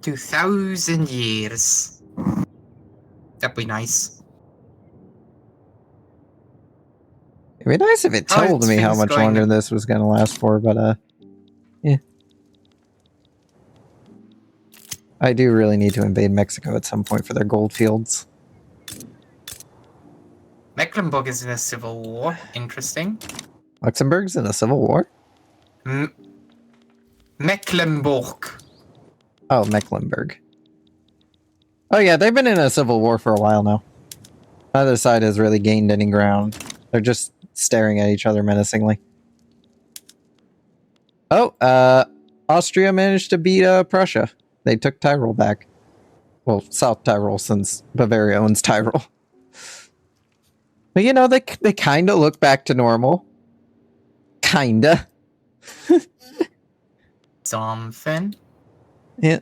2,000 years. That'd be nice. It'd be nice if it How told is me how things much going? longer this was gonna last for, but yeah. I do really need to invade Mexico at some point for their gold fields. Mecklenburg is in a civil war. Interesting. Luxembourg's in a civil war? Mecklenburg. Oh, Mecklenburg. Oh yeah, they've been in a civil war for a while now. Neither side has really gained any ground. They're just staring at each other menacingly. Oh, Austria managed to beat Prussia. They took Tyrol back. Well, South Tyrol, since Bavaria owns Tyrol. But you know, they kind of look back to normal. Kinda. Something. Yeah.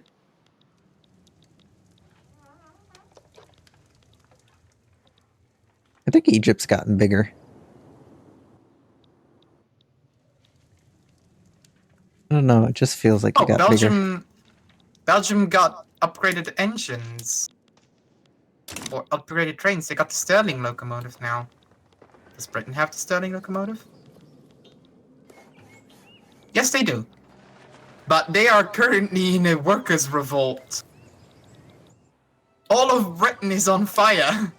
I think Egypt's gotten bigger. I don't know, it just feels like it got bigger. Belgium got upgraded engines. Or upgraded trains. They got the Stirling locomotive now. Does Britain have the Stirling locomotive? Yes, they do. But they are currently in a workers' revolt. All of Britain is on fire.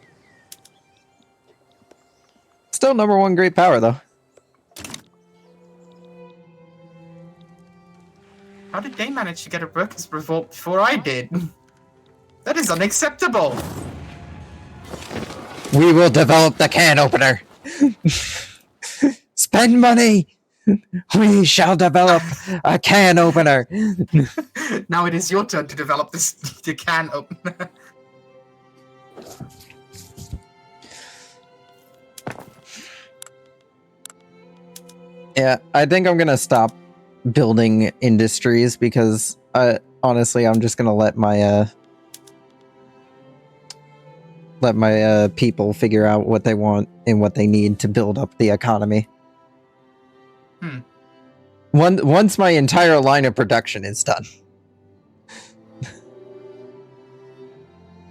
Still #1 great power, though. How did they manage to get a workers' revolt before I did? That is unacceptable. We will develop the can opener. Spend money. We shall develop a can opener. Now it is your turn to develop the can opener. Yeah, I think I'm gonna stop building industries because honestly, I'm just gonna let my people figure out what they want and what they need to build up the economy. Once my entire line of production is done.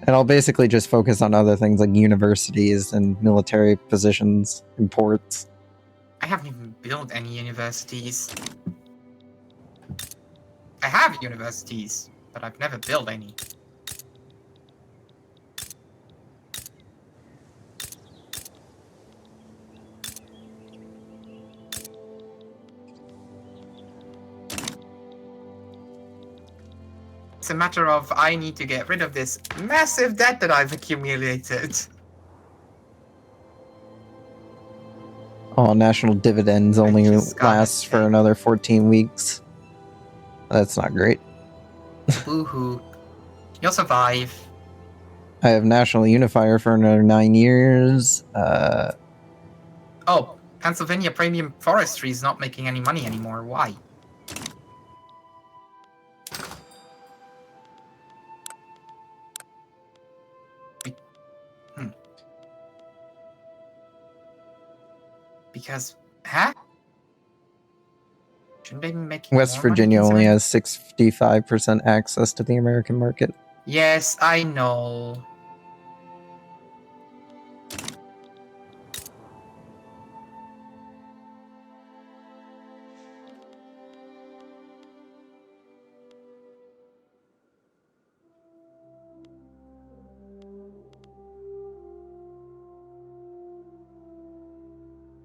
And I'll basically just focus on other things like universities and military positions and ports. I haven't even built any universities. I have universities, but I've never built any. It's a matter of I need to get rid of this massive debt that I've accumulated. Oh, national dividends only just gotta lasts for take- another 14 weeks. That's not great. Woohoo. You'll survive. I have national unifier for another 9 years. Oh, Pennsylvania Premium Forestry is not making any money anymore. Why? Because, huh? Shouldn't they be making West more money Virginia only considering- has 65% access to the American market. Yes, I know.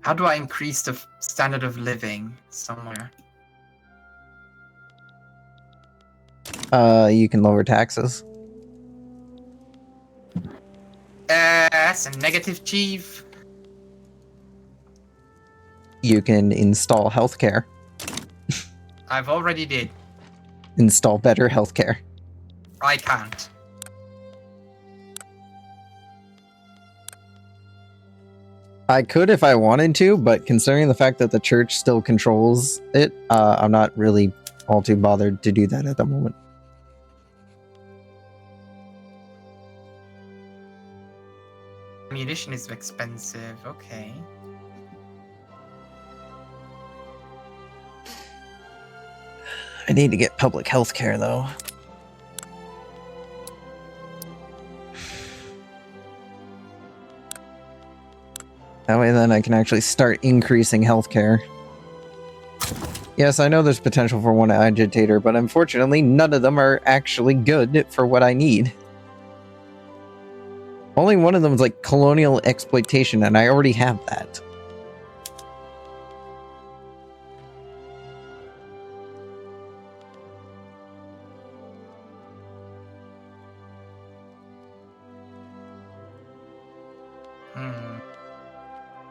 How do I increase the standard of living somewhere? You can lower taxes. That's a negative, chief. You can install healthcare. I've already did. Install better healthcare. I can't. I could if I wanted to, but considering the fact that the church still controls it, I'm not really all too bothered to do that at the moment. Ammunition is expensive. Okay. I need to get public health care, though. That way then I can actually start increasing healthcare. Yes, I know there's potential for one agitator, but unfortunately none of them are actually good for what I need. Only one of them is like colonial exploitation, and I already have that.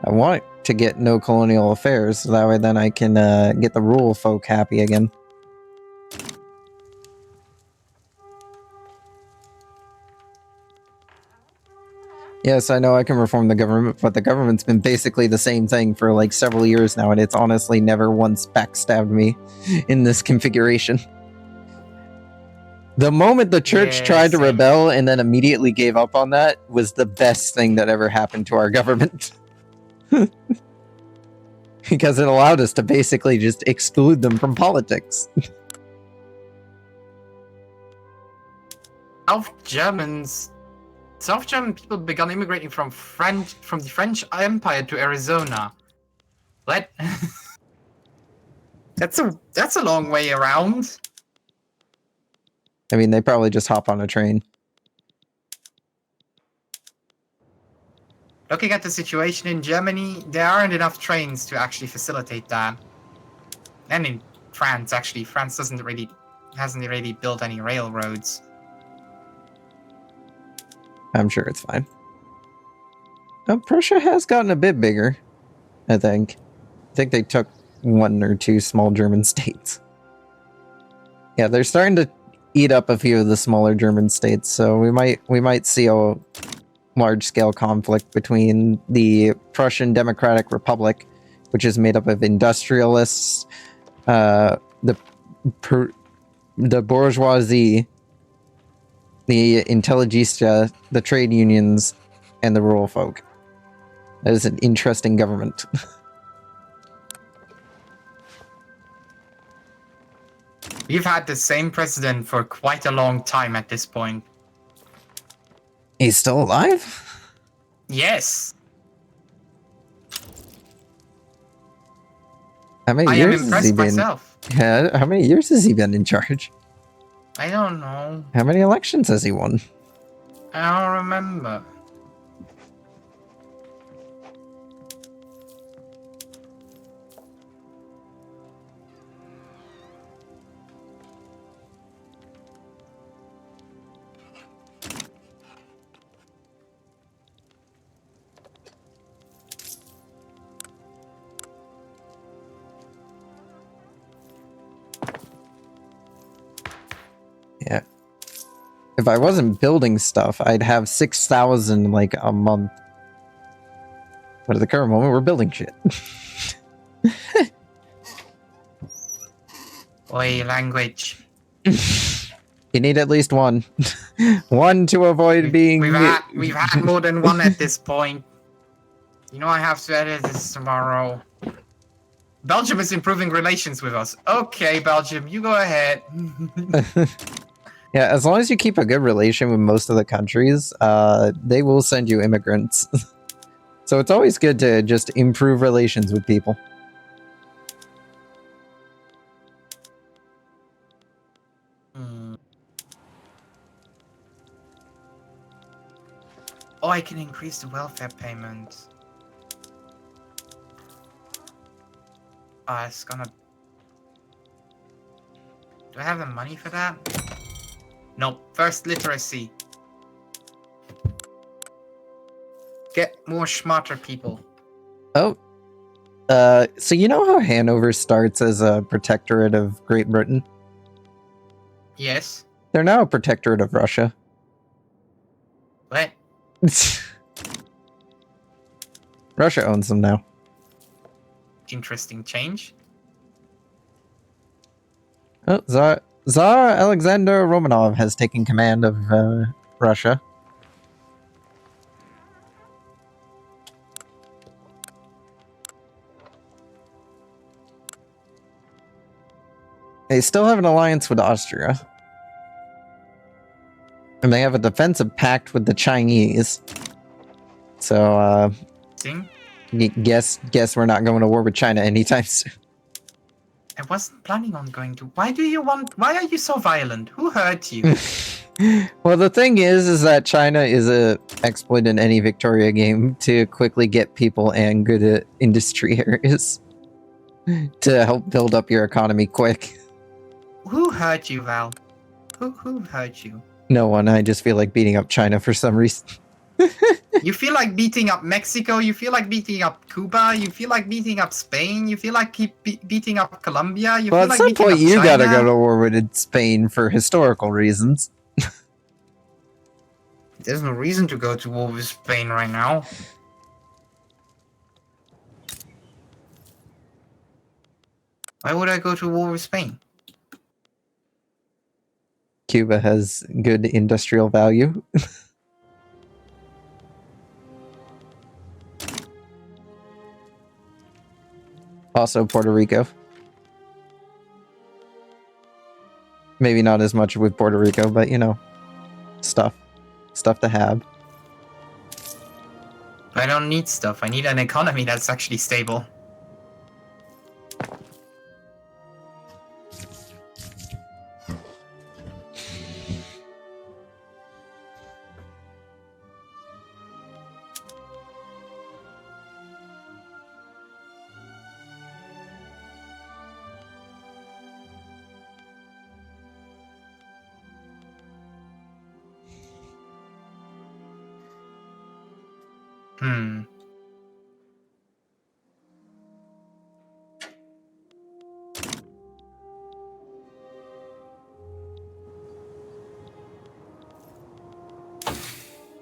I want to get no colonial affairs, so that way then I can get the rural folk happy again. Yes, I know I can reform the government, but the government's been basically the same thing for like several years now, and it's honestly never once backstabbed me in this configuration. The moment the church tried to rebel and then immediately gave up on that was the best thing that ever happened to our government. Because it allowed us to basically just exclude them from politics. South German people began immigrating from the French Empire to Arizona. What? That's a long way around. I mean, they probably just hop on a train. Looking at the situation in Germany, there aren't enough trains to actually facilitate that. And in France, actually, France hasn't really built any railroads. I'm sure it's fine. Oh, Prussia has gotten a bit bigger, I think. I think they took 1 or 2 small German states. Yeah, they're starting to eat up a few of the smaller German states, so we might see a large-scale conflict between the Prussian Democratic Republic, which is made up of industrialists, the bourgeoisie, the intelligentsia, the trade unions, and the rural folk. That is an interesting government. We've had the same president for quite a long time at this point. He's still alive? Yes. How many I years am has he impressed been? myself. Yeah, how many years has he been in charge? I don't know. How many elections has he won? I don't remember. Yeah. If I wasn't building stuff, I'd have 6,000 like a month. But at the current moment, we're building shit. Oi, language. You need at least one. One to avoid being... We've had more than one at this point. You know I have to edit this tomorrow. Belgium is improving relations with us. Okay, Belgium, you go ahead. Yeah, as long as you keep a good relation with most of the countries, they will send you immigrants. So it's always good to just improve relations with people. Oh, I can increase the welfare payments. It's gonna... Do I have the money for that? Nope. First, literacy. Get more smarter people. Oh. So you know how Hanover starts as a protectorate of Great Britain? Yes. They're now a protectorate of Russia. What? Russia owns them now. Interesting change. Oh, Tsar Alexander Romanov has taken command of Russia. They still have an alliance with Austria. And they have a defensive pact with the Chinese. So, Guess we're not going to war with China anytime soon. I wasn't planning on going to. Why are you so violent? Who hurt you? Well, the thing is that China is a exploit in any Victoria game to quickly get people and good at industry areas to help build up your economy quick. Who hurt you, Val? Who hurt you? No one. I just feel like beating up China for some reason. You feel like beating up Mexico, you feel like beating up Cuba, you feel like beating up Spain, you feel like beating up Colombia, you Well, feel at like some beating point up you China. gotta go to war with Spain for historical reasons. There's no reason to go to war with Spain right now. Why would I go to war with Spain? Cuba has good industrial value. Also Puerto Rico. Maybe not as much with Puerto Rico, but you know, stuff to have. I don't need stuff. I need an economy that's actually stable.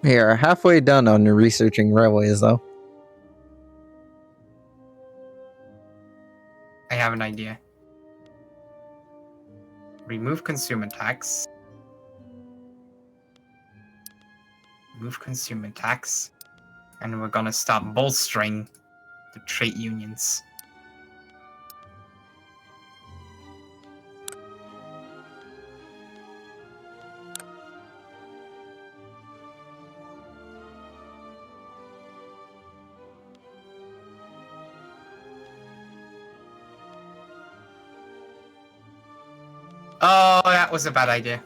We are halfway done on researching railways, though. I have an idea. Remove consumer tax. Remove consumer tax. And we're gonna start bolstering the trade unions. Oh, that was a bad idea.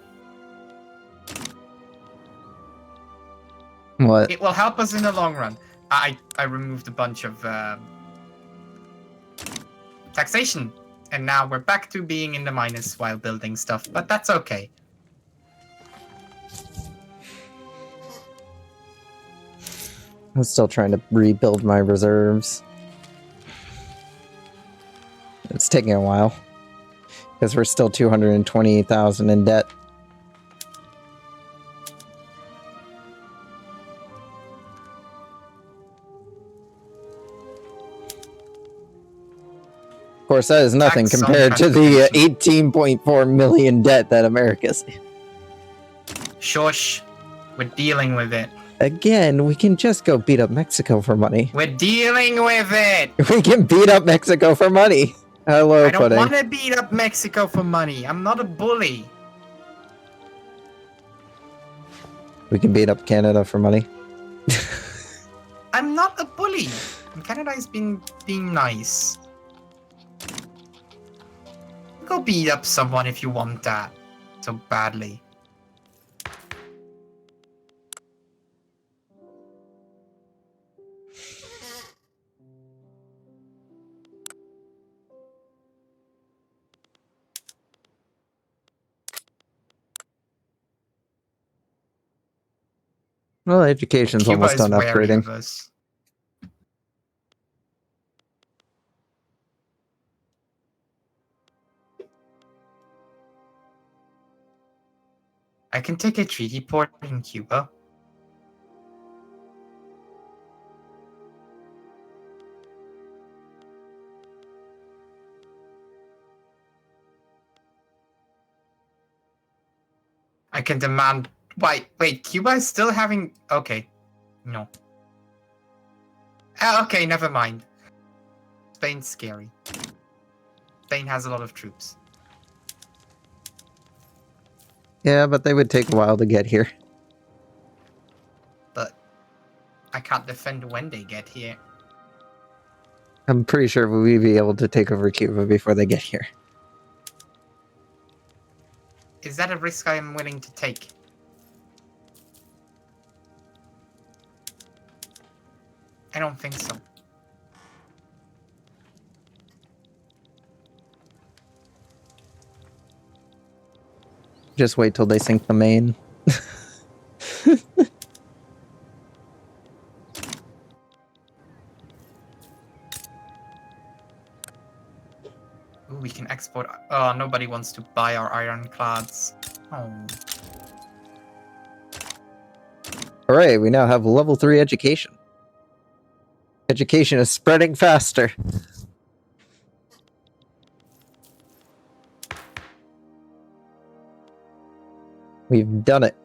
What? It will help us in the long run. I removed a bunch of taxation, and now we're back to being in the minus while building stuff, but that's okay. I'm still trying to rebuild my reserves. It's taking a while. Because we're still 220,000 in debt. Of course, that is nothing Tax on compared to the transportation. 18.4 million debt that America's. Shush. We're dealing with it. Again, we can just go beat up Mexico for money. We're dealing with it! We can beat up Mexico for money. Hello, I don't Pudding. want to beat up Mexico for money. I'm not a bully. We can beat up Canada for money. I'm not a bully. Canada has been being nice. Go beat up someone if you want that so badly. Well, education's Cuba almost is done wary upgrading. of us. I can take a treaty port in Cuba. I can demand. Wait, Cuba is still having. Okay, no. Okay, never mind. Spain's scary. Spain has a lot of troops. Yeah, but they would take a while to get here. But I can't defend when they get here. I'm pretty sure we'll be able to take over Cuba before they get here. Is that a risk I am willing to take? I don't think so. Just wait till they sink the main. Ooh, we can export. Oh, nobody wants to buy our ironclads. Oh. Hooray, we now have level 3 education. Education is spreading faster. We've done it.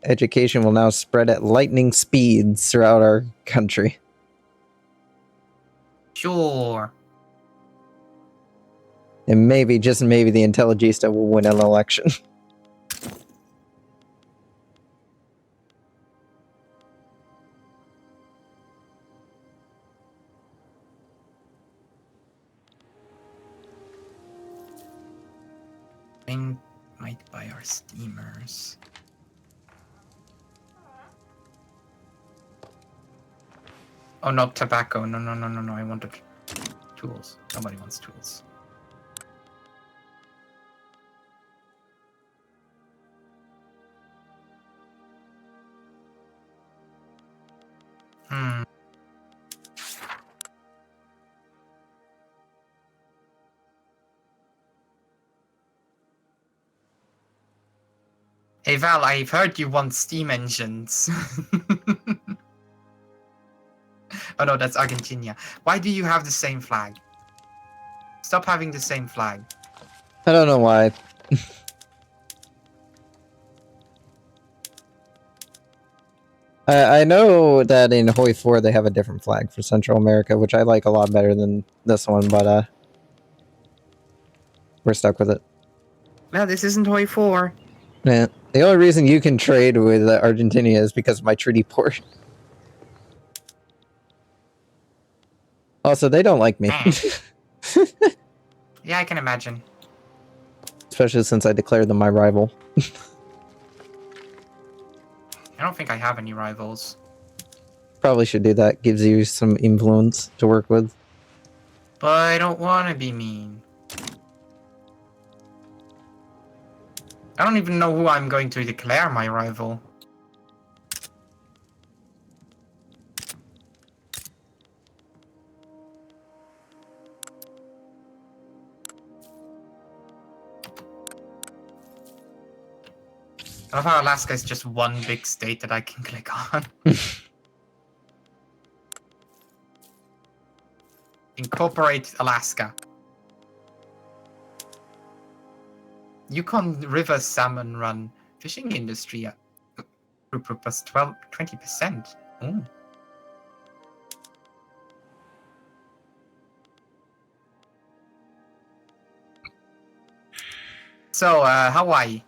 Education will now spread at lightning speeds throughout our country. Sure. And maybe, just maybe, the Intelligista will win an election. Think might buy our steamers. Oh, not tobacco. No, no, no, no, no. I wanted tools. Nobody wants tools. Hmm. Hey Val, I've heard you want steam engines. Oh no, that's Argentina. Why do you have the same flag? Stop having the same flag. I don't know why. I know that in Hoi 4 they have a different flag for Central America, which I like a lot better than this one, but we're stuck with it. No, this isn't Hoi 4. Yeah. The only reason you can trade with Argentina is because of my treaty port. Also, they don't like me. Yeah, I can imagine. Especially since I declared them my rival. I don't think I have any rivals. Probably should do that. Gives you some influence to work with. But I don't want to be mean. I don't even know who I'm going to declare my rival. I love how Alaska is just one big state that I can click on. Incorporate Alaska. Yukon River salmon run. Fishing industry plus 20%. Ooh. So, Hawaii.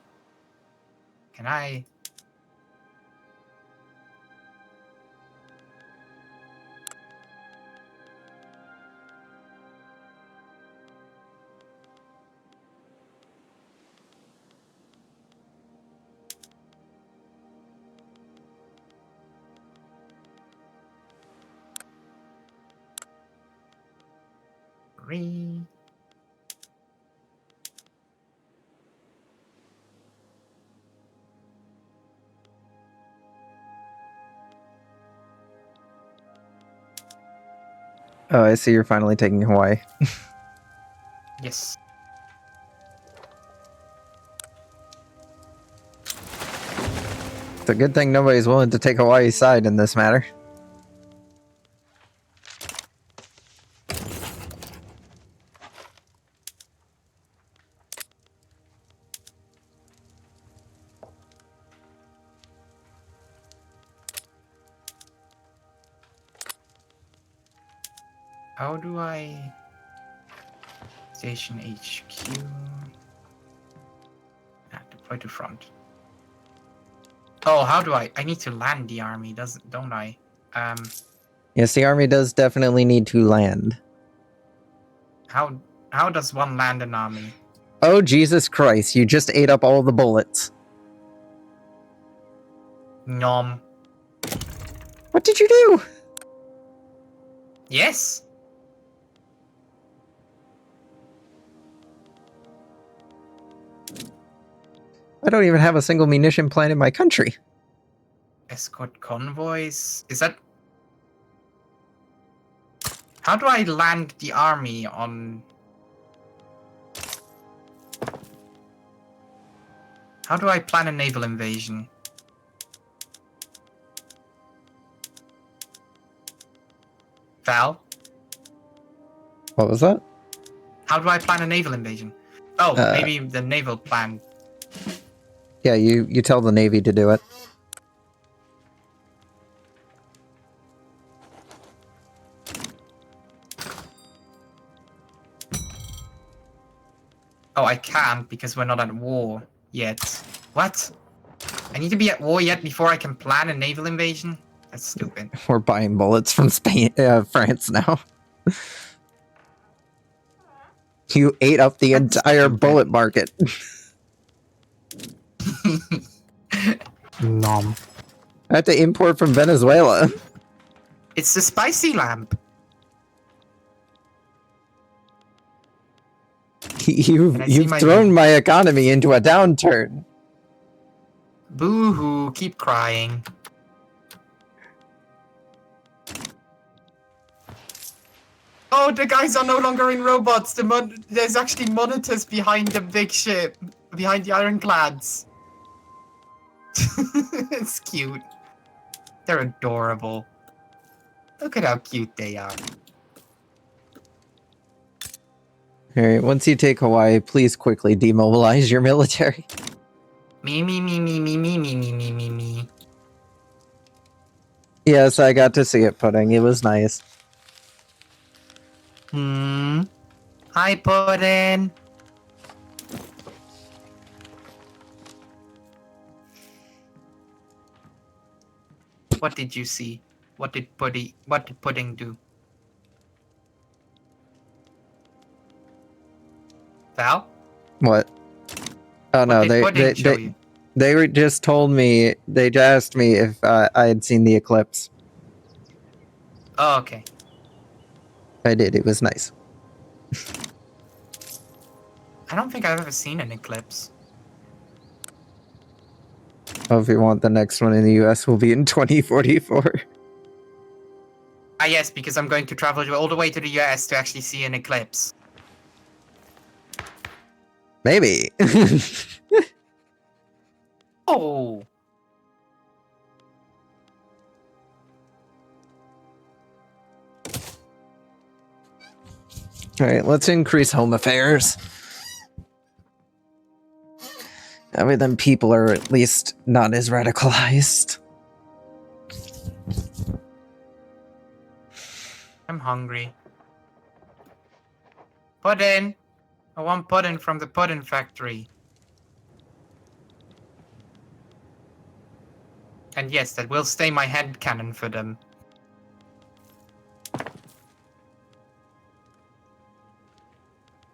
Can I... Re... Oh, I see you're finally taking Hawaii. Yes. It's a good thing nobody's willing to take Hawaii's side in this matter. How do I... Station HQ... Ah, deploy to front. Oh, how do I... I need to land the army, don't I? Yes, the army does definitely need to land. How does one land an army? Oh, Jesus Christ, you just ate up all the bullets. Nom. What did you do? Yes. I don't even have a single munition plant in my country. Escort convoys. Is that? How do I land the army on? How do I plan a naval invasion? Val? What was that? How do I plan a naval invasion? Oh, maybe the naval plan. Yeah, you tell the Navy to do it. Oh, I can't because we're not at war yet. What? I need to be at war yet before I can plan a naval invasion? That's stupid. We're buying bullets from Spain, France now. You ate up the That's entire stupid. bullet market. Nom. I have to import from Venezuela. It's the spicy lamp. You've thrown my economy into a downturn. Boo-hoo, keep crying. Oh, the guys are no longer in robots. There's actually monitors behind the big ship, behind the ironclads. It's cute. They're adorable. Look at how cute they are. Alright, once you take Hawaii, please quickly demobilize your military. Me, me, me, me, me, me, me, me, me, me, me. Yes, I got to see it, Pudding. It was nice. Hi, Puddin'. What did you see? What did Pudding do? Val? What? Oh no, What did Pudding show you? they just told me, they asked me if I had seen the eclipse. Oh, okay. I did, it was nice. I don't think I've ever seen an eclipse. Oh, if you want, the next one in the US will be in 2044. Ah, yes, because I'm going to travel all the way to the US to actually see an eclipse. Maybe. Oh! Alright, let's increase home affairs. That way then people are at least not as radicalized. I'm hungry. Puddin'! I want puddin' from the puddin' factory. And yes, that will stay my headcanon for them.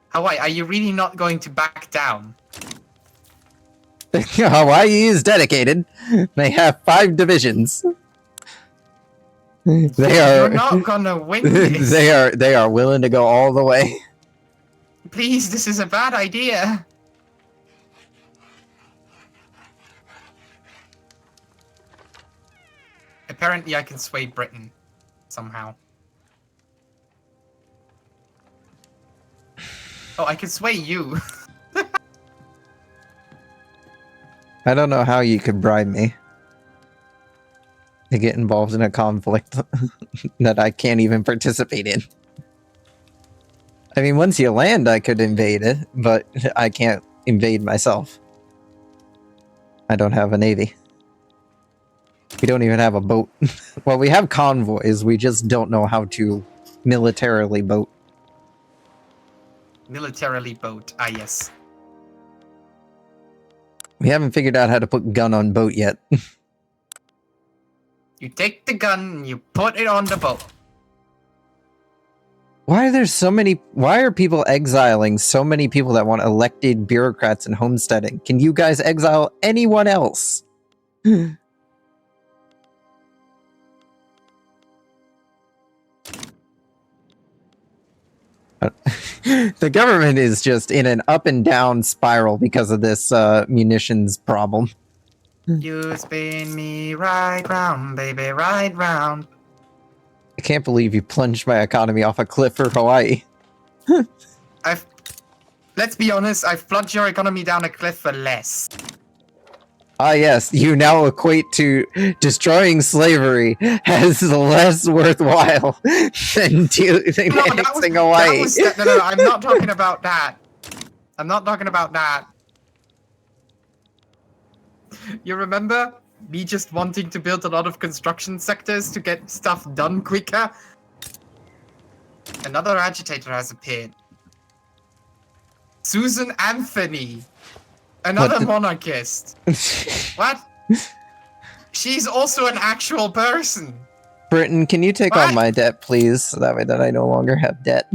Hawaii, are you really not going to back down? Hawaii is dedicated. They have 5 divisions. You're not gonna win this. they are willing to go all the way. Please, this is a bad idea. Apparently I can sway Britain. Somehow. Oh, I can sway you. I don't know how you could bribe me to get involved in a conflict that I can't even participate in. I mean, once you land, I could invade it, but I can't invade myself. I don't have a navy. We don't even have a boat. Well, we have convoys, we just don't know how to militarily boat. Militarily boat. Ah, yes. We haven't figured out how to put gun on boat yet. You take the gun and you put it on the boat. Why are there so many? Why are people exiling so many people that want elected bureaucrats and homesteading? Can you guys exile anyone else? The government is just in an up and down spiral because of this munitions problem. You spin me right round, baby, right round. I can't believe you plunged my economy off a cliff for Hawaii. Let's be honest, I've plunged your economy down a cliff for less. Ah, yes, you now equate to destroying slavery as less worthwhile than annexing Hawaii. No, I'm not talking about that. I'm not talking about that. You remember me just wanting to build a lot of construction sectors to get stuff done quicker? Another agitator has appeared. Susan Anthony. Another monarchist. What? She's also an actual person. Britain, can you take on my debt, please? So that way that I no longer have debt.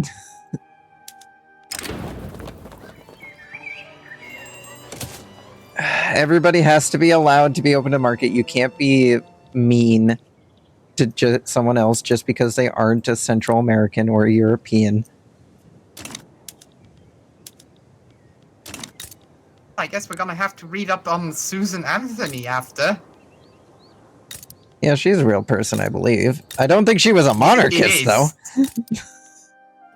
Everybody has to be allowed to be open to market. You can't be mean to someone else just because they aren't a Central American or a European. I guess we're gonna have to read up on Susan Anthony after. Yeah, she's a real person, I believe. I don't think she was a monarchist, though.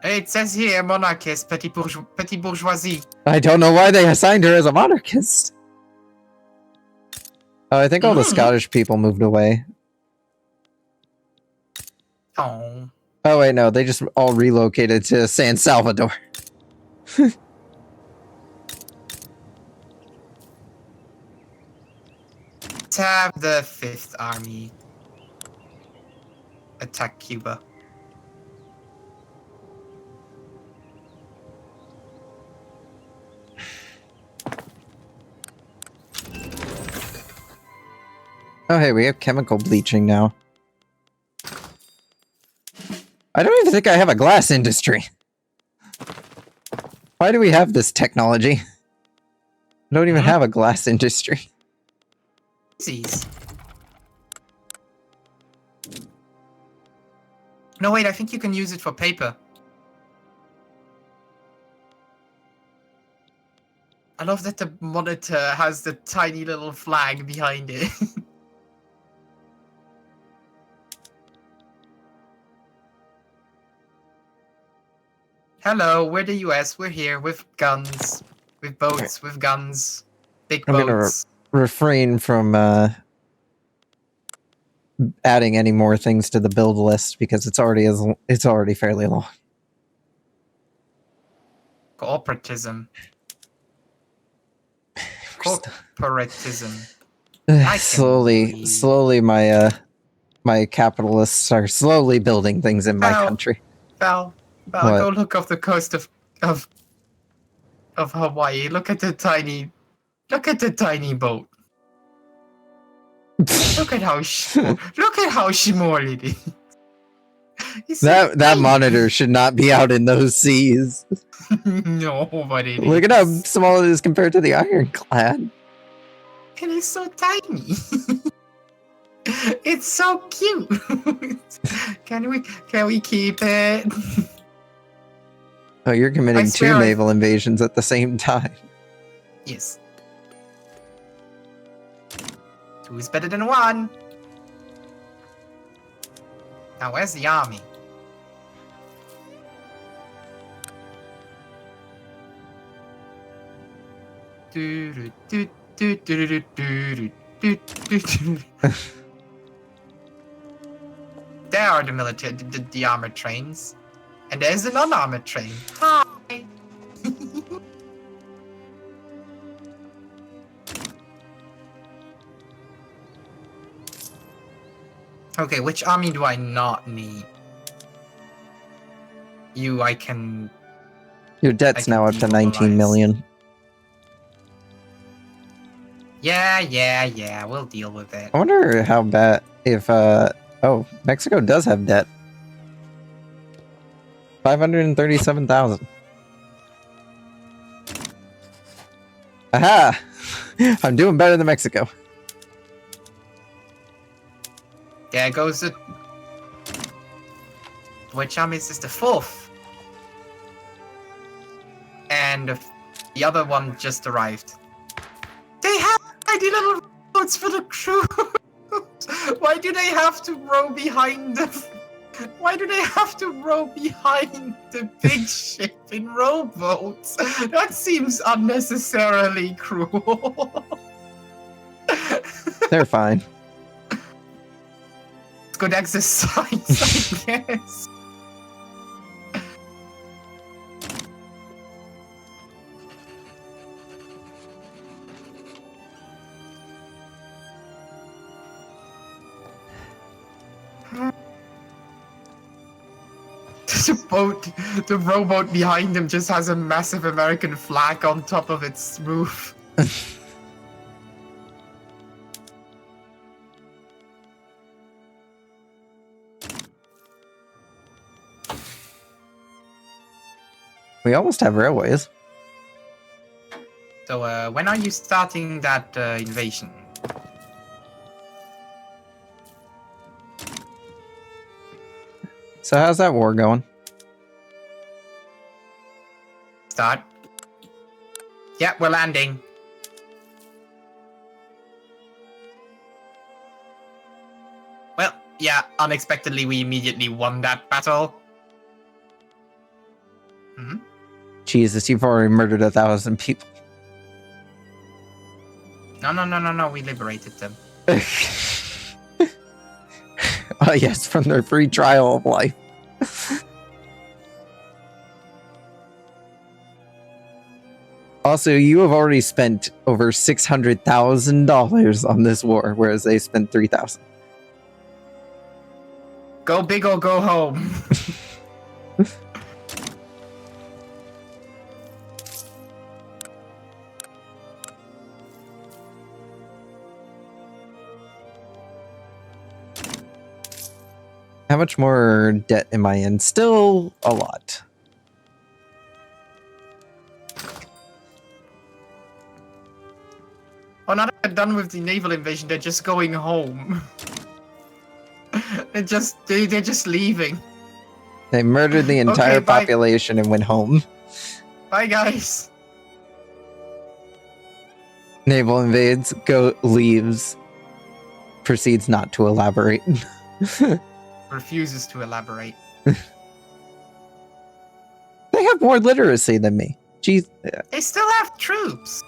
It says here, monarchist, petit bourgeoisie. I don't know why they assigned her as a monarchist. Oh, I think all the Scottish people moved away. Oh. Oh, wait, no, they just all relocated to San Salvador. Let's have the 5th Army attack Cuba. Oh, hey, we have chemical bleaching now. I don't even think I have a glass industry. Why do we have this technology? I don't even have a glass industry. No, wait, I think you can use it for paper. I love that the monitor has the tiny little flag behind it. Hello, we're the US. We're here with guns, with boats, with guns, big boats. I'm gonna refrain from adding any more things to the build list because it's already fairly long. Cooperatism. Corporatism. Slowly, my capitalists are slowly building things in my country. Val, go look off the coast of Hawaii. Look at the tiny boat. Look at how small it is. That monitor should not be out in those seas. No, but it Look is. at how small it is compared to the ironclad. It is so tiny. It's so cute. Can we keep it? Oh, you're committing 2 naval invasions at the same time. Yes. 2 is better than 1. Now, where's the army? There are the military, the armored trains. And there's an unarmored train. Hi! Okay, which army do I not need? I can... Your debt's now up to 19 million. Yeah, we'll deal with it. I wonder how bad if oh, Mexico does have debt. 537,000. Aha! I'm doing better than Mexico. There goes the... Which army is this? The 4th. And the other one just arrived. They have tiny little roads for the crew. Why do they have to row behind the... Why do they have to row behind the big ship in rowboats? That seems unnecessarily cruel. They're fine. It's good exercise, I guess. The rowboat behind him just has a massive American flag on top of its roof. We almost have railways. So, when are you starting that invasion? So how's that war going? Start. Yeah, we're landing. Well, yeah, unexpectedly we immediately won that battle. Mm-hmm. Jesus, you've already murdered 1,000 people. No, we liberated them. Oh yes, from their free trial of life. Also, you have already spent over $600,000 on this war, whereas they spent 3,000. Go big or go home. How much more debt am I in? Still a lot. Oh, now that they're done with the naval invasion, they're just going home. they're just leaving. They murdered the entire Okay, bye. population and went home. Bye, guys. Naval invades, leaves, proceeds not to elaborate. Refuses to elaborate. They have more literacy than me. Jeez. They still have troops.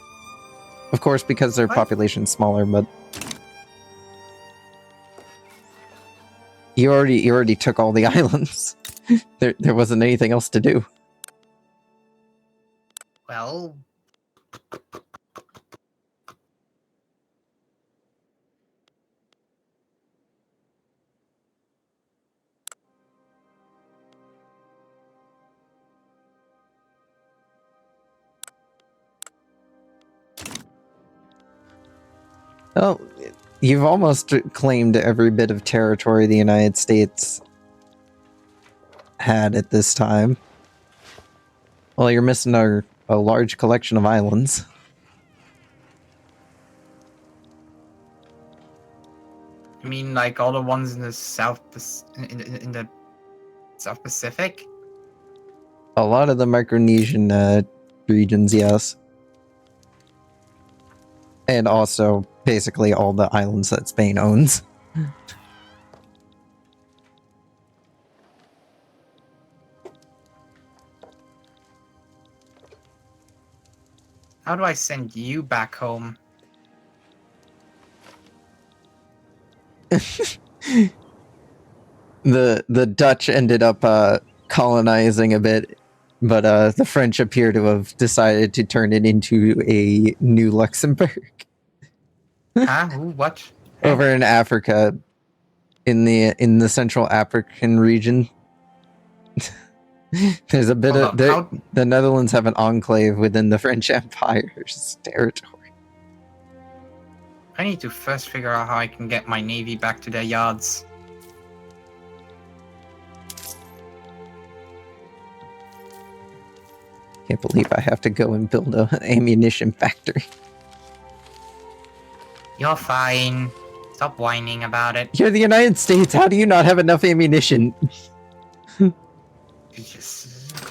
Of course, because their What? population's smaller, but you already took all the islands. There wasn't anything else to do. Well, Well, you've almost claimed every bit of territory the United States had at this time. Well, you're missing a large collection of islands. I mean, like all the ones in the in the South Pacific. A lot of the Micronesian regions, yes. And also, basically, all the islands that Spain owns. How do I send you back home? The Dutch ended up colonizing a bit, but the French appear to have decided to turn it into a new Luxembourg. Huh? Who? What? Over in Africa, in the Central African region. There's a bit of the Netherlands have an enclave within the French Empire's territory. I need to first figure out how I can get my navy back to their yards. Can't believe I have to go and build an ammunition factory. You're fine. Stop whining about it. You're the United States. How do you not have enough ammunition?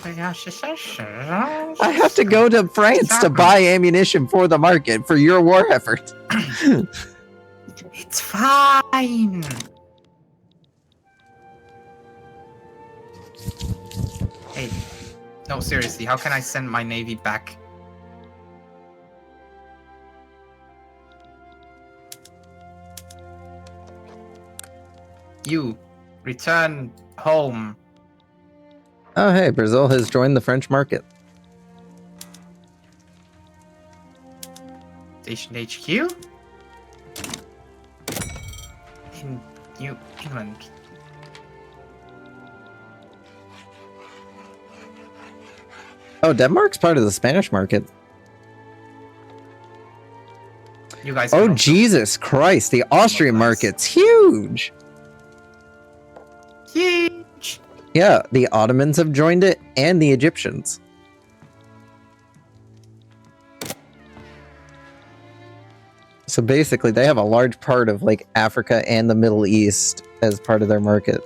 I have to go to France to buy ammunition for the market for your war effort. It's fine. Hey, no, seriously, how can I send my navy back? You, return home. Oh, hey, Brazil has joined the French market. Station HQ? In New England. Oh, Denmark's part of the Spanish market. You guys. Oh, Jesus Christ. The Austrian market's huge. Huge. Yeah, the Ottomans have joined it and the Egyptians. So basically, they have a large part of like Africa and the Middle East as part of their market.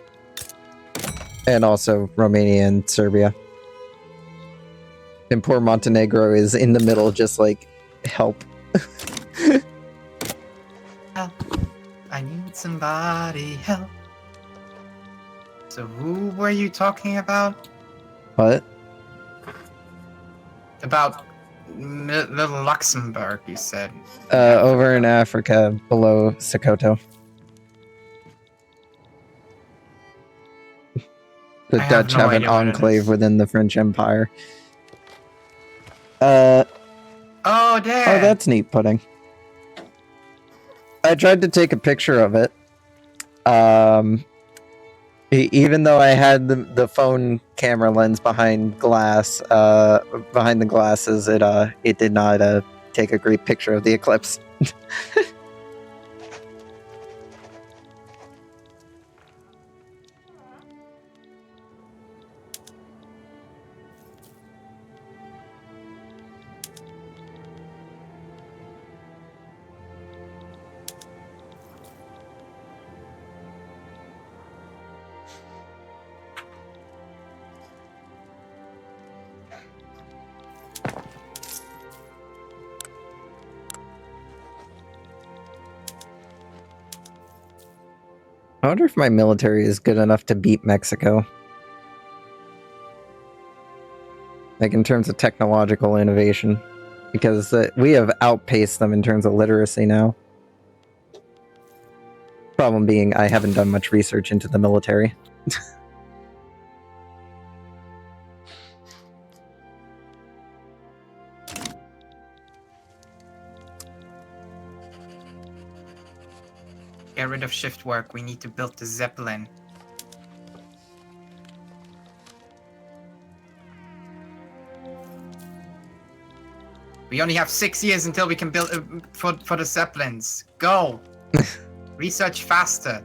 And also Romania and Serbia. And poor Montenegro is in the middle, just like, help. Help. I need somebody help. So who were you talking about? What? About little Luxembourg, you said. Over in Africa, below Sokoto. The Dutch have an enclave within the French Empire. Oh, there! Oh, that's neat pudding. I tried to take a picture of it. Even though I had the phone camera lens behind glass, behind the glasses, it did not take a great picture of the eclipse. I wonder if my military is good enough to beat Mexico. Like in terms of technological innovation. Because we have outpaced them in terms of literacy now. Problem being, I haven't done much research into the military. Get rid of shift work. We need to build the Zeppelin. We only have 6 years until we can build for the Zeppelins. Go! Research faster.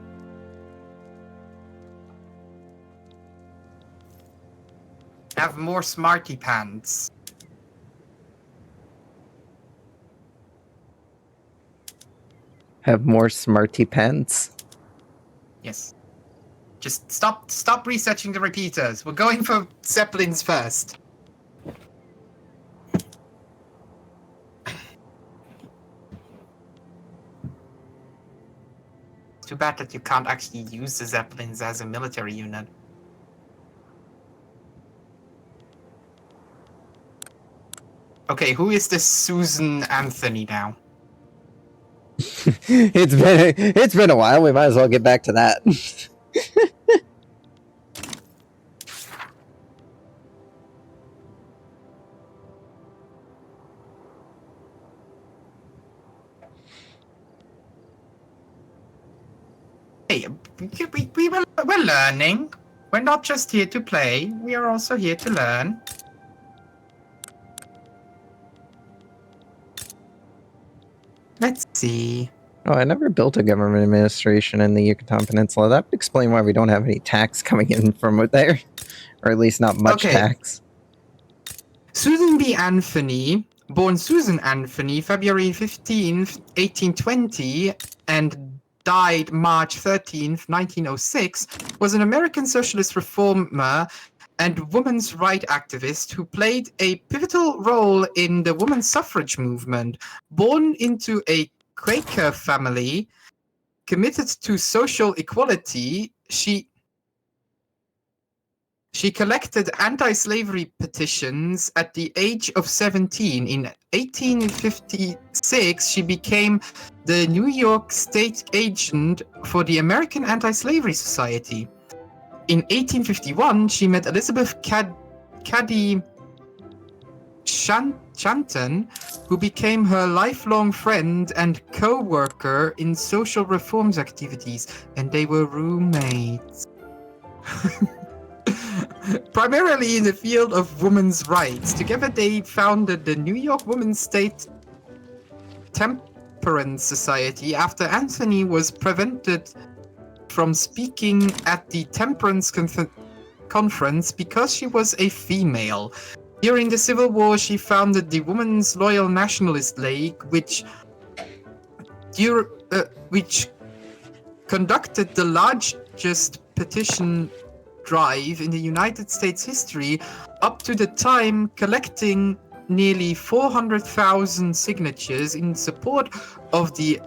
Have more smarty pants. Have more smarty pants? Yes. Just stop researching the repeaters. We're going for Zeppelins first. It's too bad that you can't actually use the Zeppelins as a military unit. Okay, who is this Susan Anthony now? It's been a while. We might as well get back to that. Hey, we're learning. We're not just here to play. We are also here to learn. Let's see. Oh, I never built a government administration in the Yucatan Peninsula. That would explain why we don't have any tax coming in from there. Or at least not much tax. Susan B. Anthony, born Susan Anthony, February 15th, 1820, and died March 13th, 1906, was an American socialist reformer and women's rights activist who played a pivotal role in the women's suffrage movement. Born into a Quaker family committed to social equality, she collected anti-slavery petitions at the age of 17. In 1856, she became the New York State agent for the American Anti-Slavery Society. In 1851, she met Elizabeth Cady Shanton, who became her lifelong friend and co-worker in social reforms activities, and they were roommates. Primarily in the field of women's rights. Together they founded the New York Women's State Temperance Society after Anthony was prevented from speaking at the Temperance Conference because she was a female. During the Civil War, she founded the Women's Loyal Nationalist League, which conducted the largest petition drive in the United States history, up to the time collecting nearly 400,000 signatures in support of the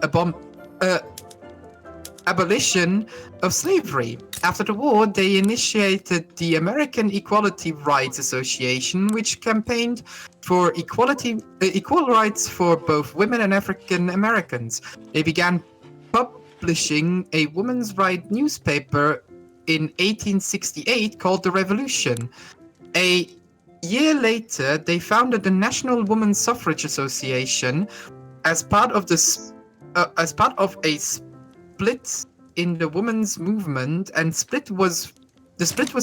abolition of slavery. After the war, they initiated the American Equality Rights Association, which campaigned for equal rights for both women and African Americans. They began publishing a women's rights newspaper in 1868 called The Revolution. A year later, they founded the National Women's Suffrage Association as part of a split in the women's movement, and the split was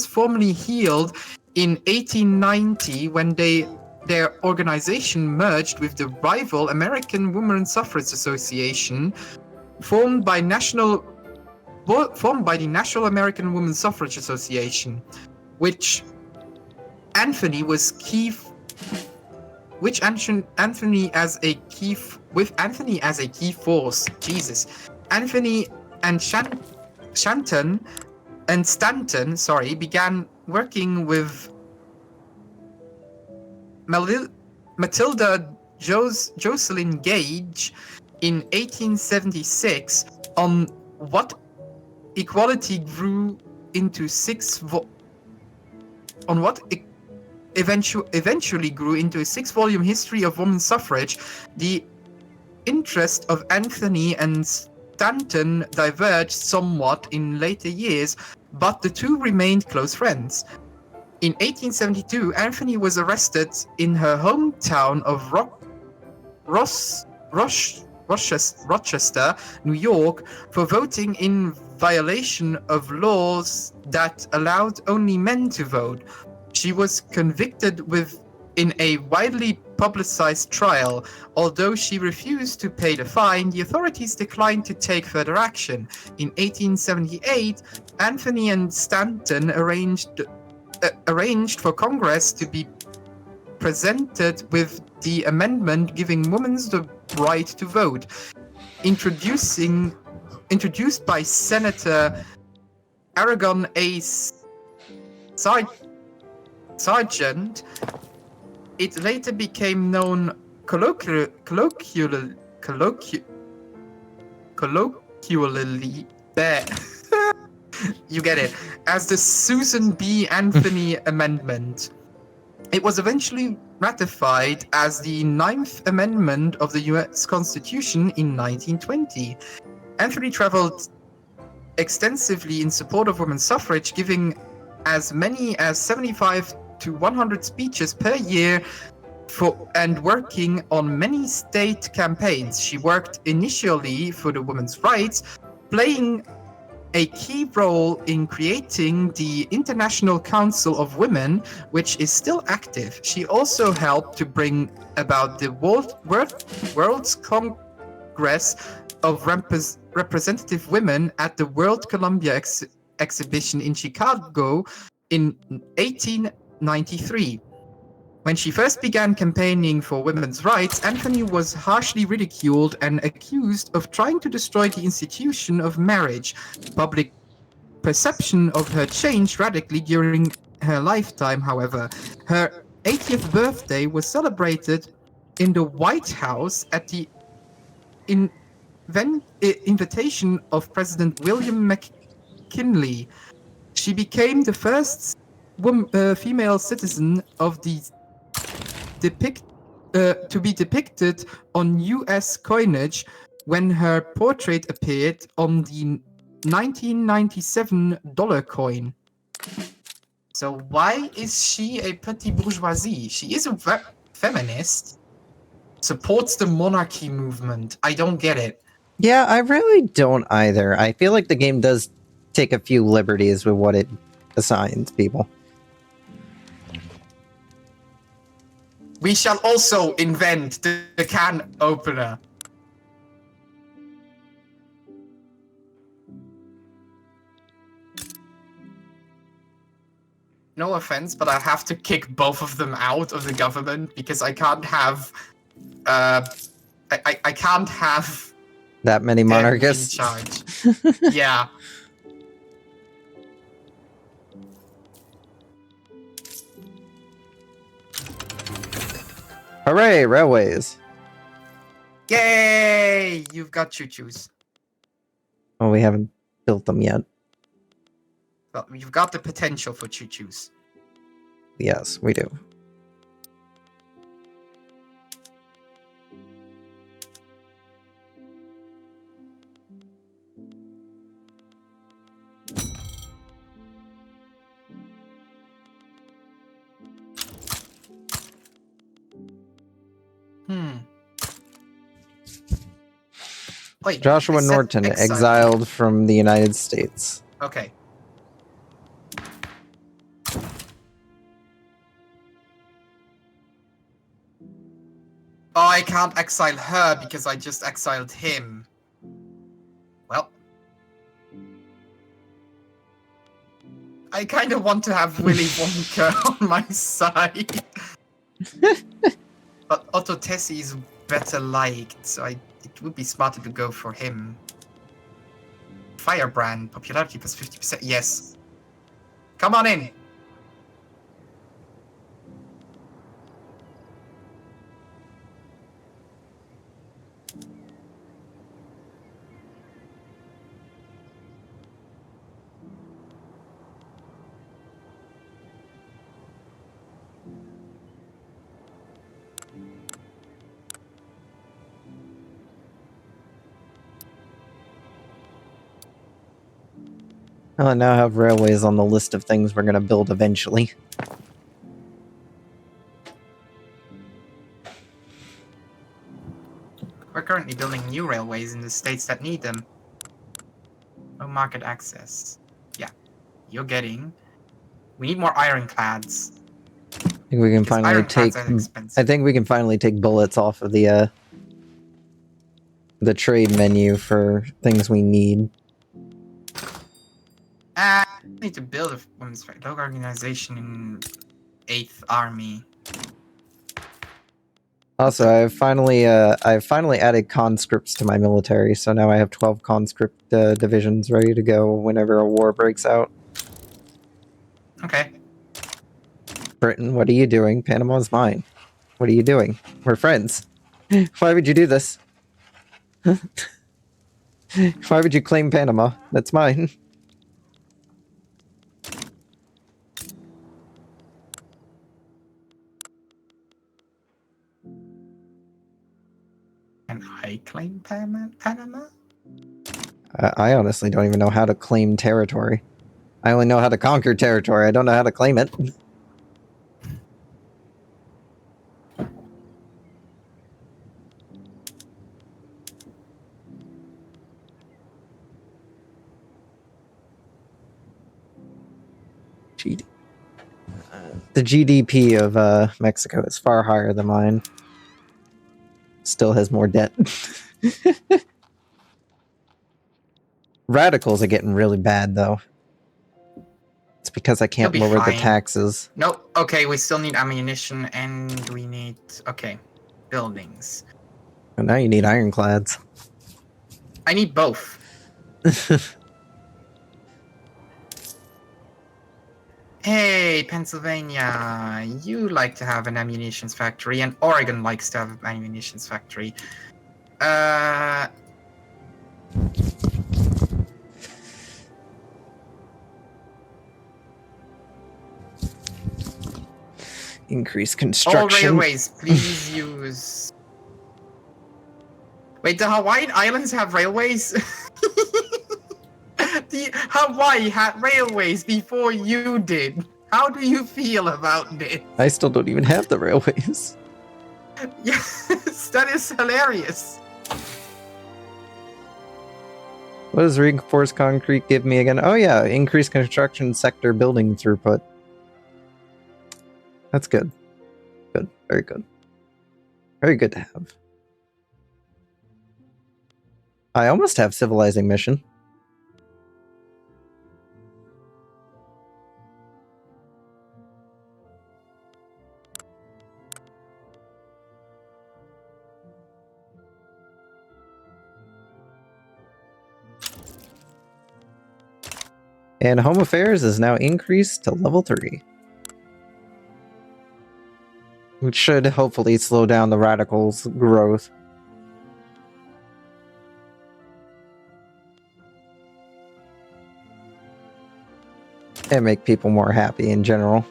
formally healed in 1890 when their organization merged with the rival American Women's Suffrage Association, formed by the National American Women's Suffrage Association, which Anthony as a key force. Jesus. Anthony and Stanton began working with Matilda Jocelyn Gage in 1876 on what equality grew into eventually grew into a 6-volume history of women's suffrage. The interest of Anthony and Stanton diverged somewhat in later years, but the two remained close friends. In 1872, Anthony was arrested in her hometown of Rochester, New York, for voting in violation of laws that allowed only men to vote. She was convicted in a widely publicized trial. Although she refused to pay the fine, the authorities declined to take further action. In 1878, Anthony and Stanton arranged for Congress to be presented with the amendment giving women the right to vote, introduced by Senator Aragon A. Sargent. It later became known colloquially you get it, as the Susan B. Anthony Amendment. It was eventually ratified as the 9th Amendment of the U.S. Constitution in 1920. Anthony traveled extensively in support of women's suffrage, giving as many as 75 to 100 speeches per year and working on many state campaigns. She worked initially for the women's rights, playing a key role in creating the International Council of Women, which is still active. She also helped to bring about the World's Congress of Representative Women at the World Columbia Exhibition in Chicago in 1893. When she first began campaigning for women's rights, Anthony was harshly ridiculed and accused of trying to destroy the institution of marriage. Public perception of her changed radically during her lifetime, however. Her 80th birthday was celebrated in the White House at the invitation of President William McKinley. She became the first female citizen of the to be depicted on U.S. coinage when her portrait appeared on the 1997 dollar coin. So why is she a petty bourgeoisie? She is a feminist. Supports the monarchy movement. I don't get it. Yeah, I really don't either. I feel like the game does take a few liberties with what it assigns people. We shall also invent the can opener. No offense, but I have to kick both of them out of the government because I can't have I can't have that many monarchists in charge. Yeah. Hooray, railways. Yay! You've got choo-choos. Oh, we haven't built them yet. Well, you've got the potential for choo-choos. Yes, we do. Wait, Joshua Norton, exiled from the United States. Okay. Oh, I can't exile her because I just exiled him. Well. I kind of want to have Willy Wonka on my side. But Otto Tessie is better liked, so it would be smarter to go for him. Firebrand, popularity plus 50%. Yes. Come on in. I now have railways on the list of things we're going to build eventually. We're currently building new railways in the states that need them. No market access. Yeah, you're getting. We need more ironclads. I think we can finally take. I think we can finally take bullets off of the trade menu for things we need. I need to build a women's dog organization in 8th Army. Also, I've finally added conscripts to my military, so now I have 12 conscript divisions ready to go whenever a war breaks out. Okay. Britain, what are you doing? Panama's mine. What are you doing? We're friends. Why would you do this? Why would you claim Panama? That's mine. Can I claim Panama? I honestly don't even know how to claim territory. I only know how to conquer territory. I don't know how to claim it. The GDP of Mexico is far higher than mine. Still has more debt. Radicals are getting really bad, though. It's because I can't be lower the fine. taxes. Nope. Okay, we still need ammunition and we need... Okay. Buildings. And now you need ironclads. I need both. Hey, Pennsylvania, you like to have an ammunitions factory, and Oregon likes to have an ammunitions factory. Increase All construction. railways, please use... Wait, the Hawaiian Islands have railways? Hawaii had railways before you did. How do you feel about this? I still don't even have the railways. Yes, that is hilarious. What does reinforced concrete give me again? Oh yeah, increased construction sector building throughput. That's good. Good. Very good. Very good to have. I almost have civilizing mission. And Home Affairs is now increased to level 3. Which should hopefully slow down the radicals' growth. And make people more happy in general.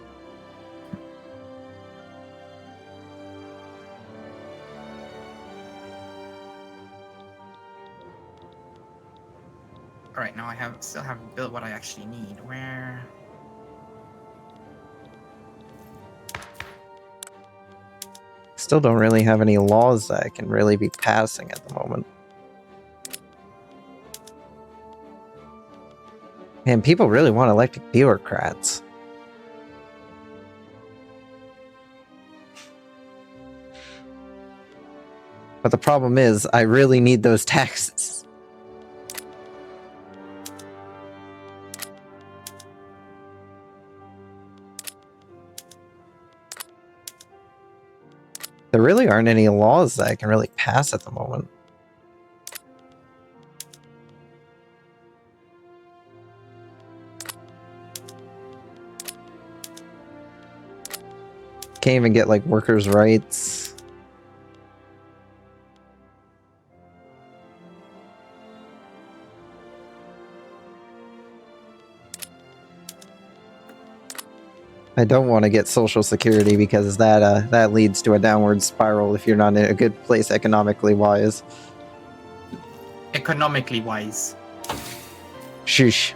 Alright, now I still haven't built what I actually need. Where... Still don't really have any laws that I can really be passing at the moment. And people really want elected bureaucrats. But the problem is, I really need those taxes. There really aren't any laws that I can really pass at the moment. Can't even get, like, workers' rights. I don't want to get Social Security because that leads to a downward spiral if you're not in a good place economically wise. Economically wise. Shush.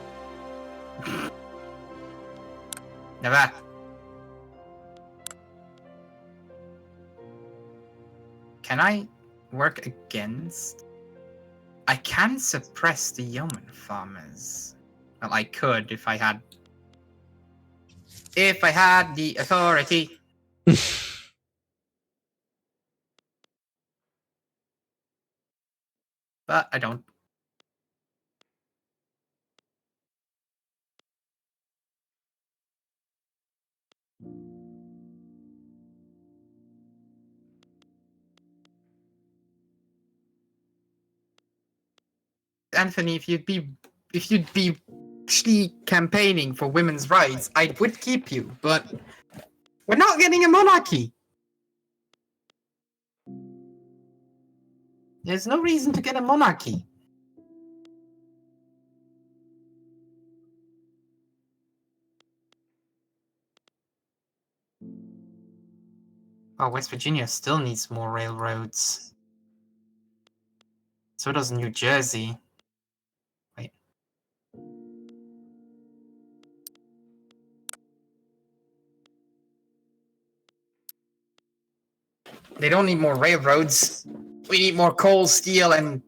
Never. Can I work against? I can suppress the yeoman farmers. Well, I could if I had... If I had the authority. But I don't. Anthony, if you'd be actually campaigning for women's rights, I would keep you, but we're not getting a monarchy. There's no reason to get a monarchy. Oh, West Virginia still needs more railroads. So does New Jersey. Wait. They don't need more railroads. We need more coal, steel, and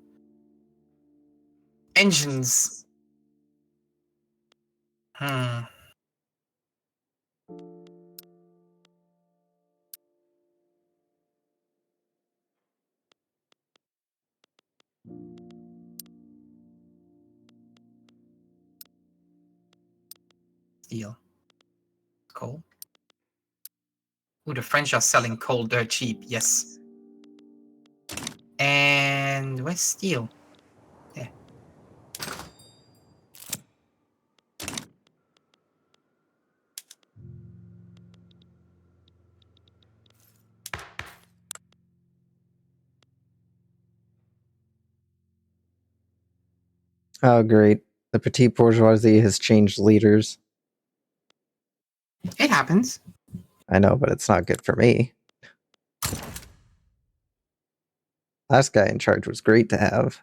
engines. Hmm. steel? Coal. Ooh, the French are selling coal dirt cheap. Yes. And where's steel? Yeah. Oh, great. The petite bourgeoisie has changed leaders. It happens. I know, but it's not good for me. Last guy in charge was great to have.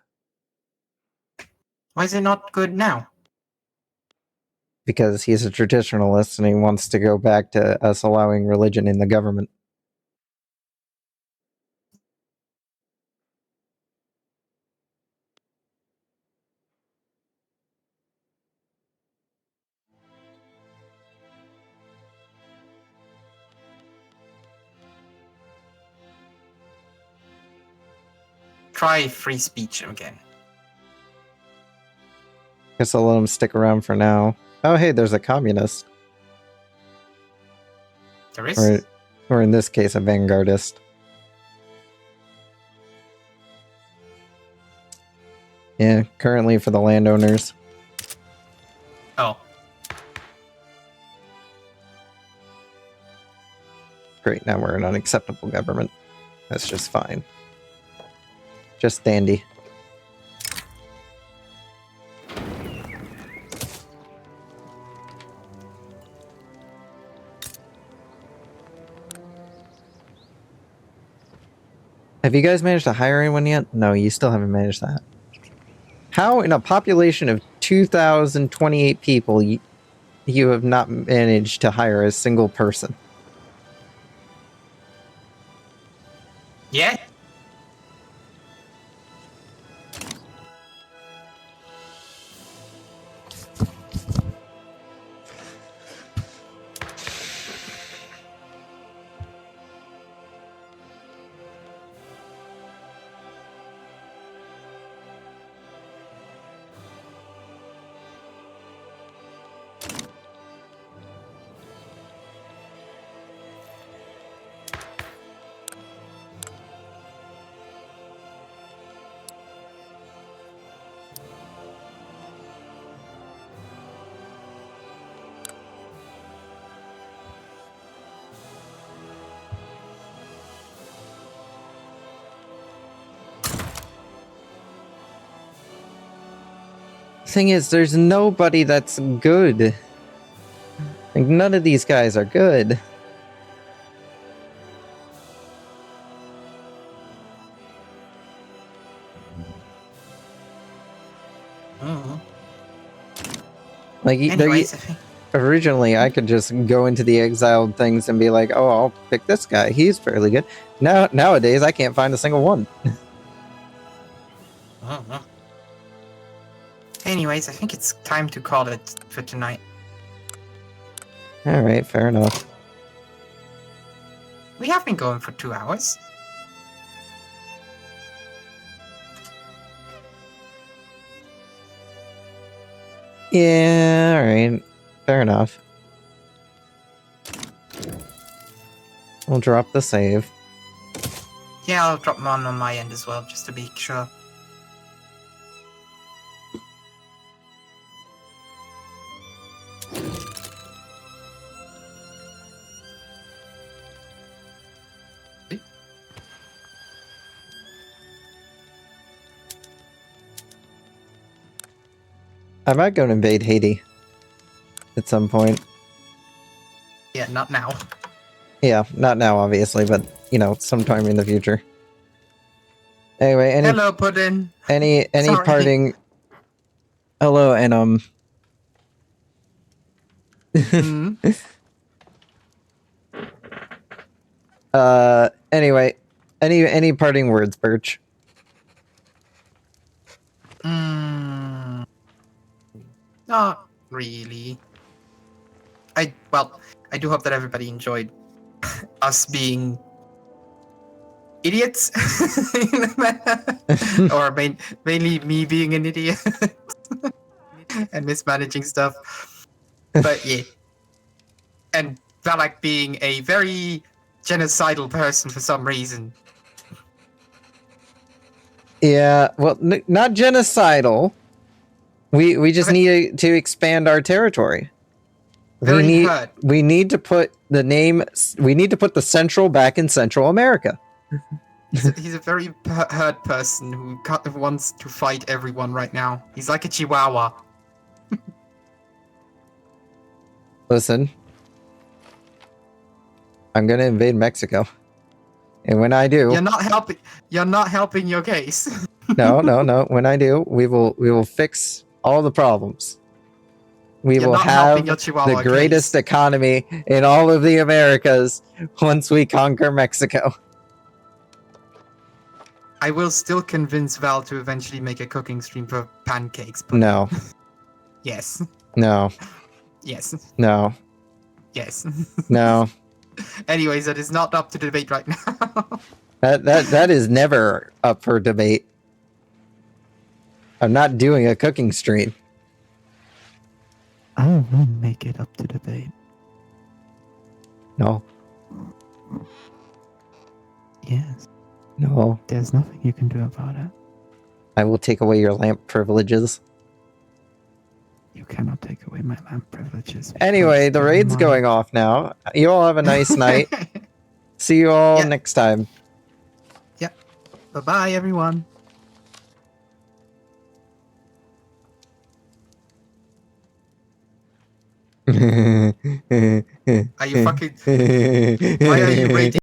Why is it not good now? Because he's a traditionalist and he wants to go back to us allowing religion in the government. Try free speech again. Guess I'll let him stick around for now. Oh, hey, there's a communist. There is? Or in this case, a vanguardist. Yeah, currently for the landowners. Oh. Great, now we're an unacceptable government. That's just fine. Just dandy. Have you guys managed to hire anyone yet? No, you still haven't managed that. How, in a population of 2,028 people, you have not managed to hire a single person? Yeah? Thing is, there's nobody that's good. Like, none of these guys are good. Mm-hmm. Like, Anyways, originally, I could just go into the exiled things and be like, oh, I'll pick this guy. He's fairly good. Nowadays, I can't find a single one. Anyways, I think it's time to call it for tonight. Alright, fair enough. We have been going for 2 hours. Yeah, alright. Fair enough. We'll drop the save. Yeah, I'll drop one on my end as well, just to be sure. I might go and invade Haiti. At some point. Yeah, not now. Yeah, not now, obviously, but, you know, sometime in the future. Anyway, Hello, Puddin. any Sorry. parting... Hello, and, Mm. Anyway, any parting words, Birch? Not really. I do hope that everybody enjoyed us being idiots, or mainly me being an idiot and mismanaging stuff. But yeah, and Valak being a very genocidal person for some reason. Yeah, well, not genocidal. We just Okay. need to expand our territory. Very hurt. We need to put the name. We need to put the Central back in Central America. He's a very hurt person who wants to fight everyone right now. He's like a chihuahua. Listen, I'm gonna invade Mexico, and when I do, You're not helping. You're not helping your case. no. When I do, we will fix all the problems. We You're will not helping have your the chihuahua greatest case. economy in all of the Americas once we conquer Mexico. I will still convince Val to eventually make a cooking stream for pancakes. But No, yes, no, yes, no, yes. no. Anyways, that is not up to debate right now. That is never up for debate. I'm not doing a cooking stream. I will make it up to debate. No, Yes, no. there's nothing you can do about it. I will take away your lamp privileges. You cannot take away my lamp privileges. Anyway, the raid's going off now. You all have a nice night. See you all Yeah. next time. Bye-bye, everyone. Are you fucking... Why are you raiding?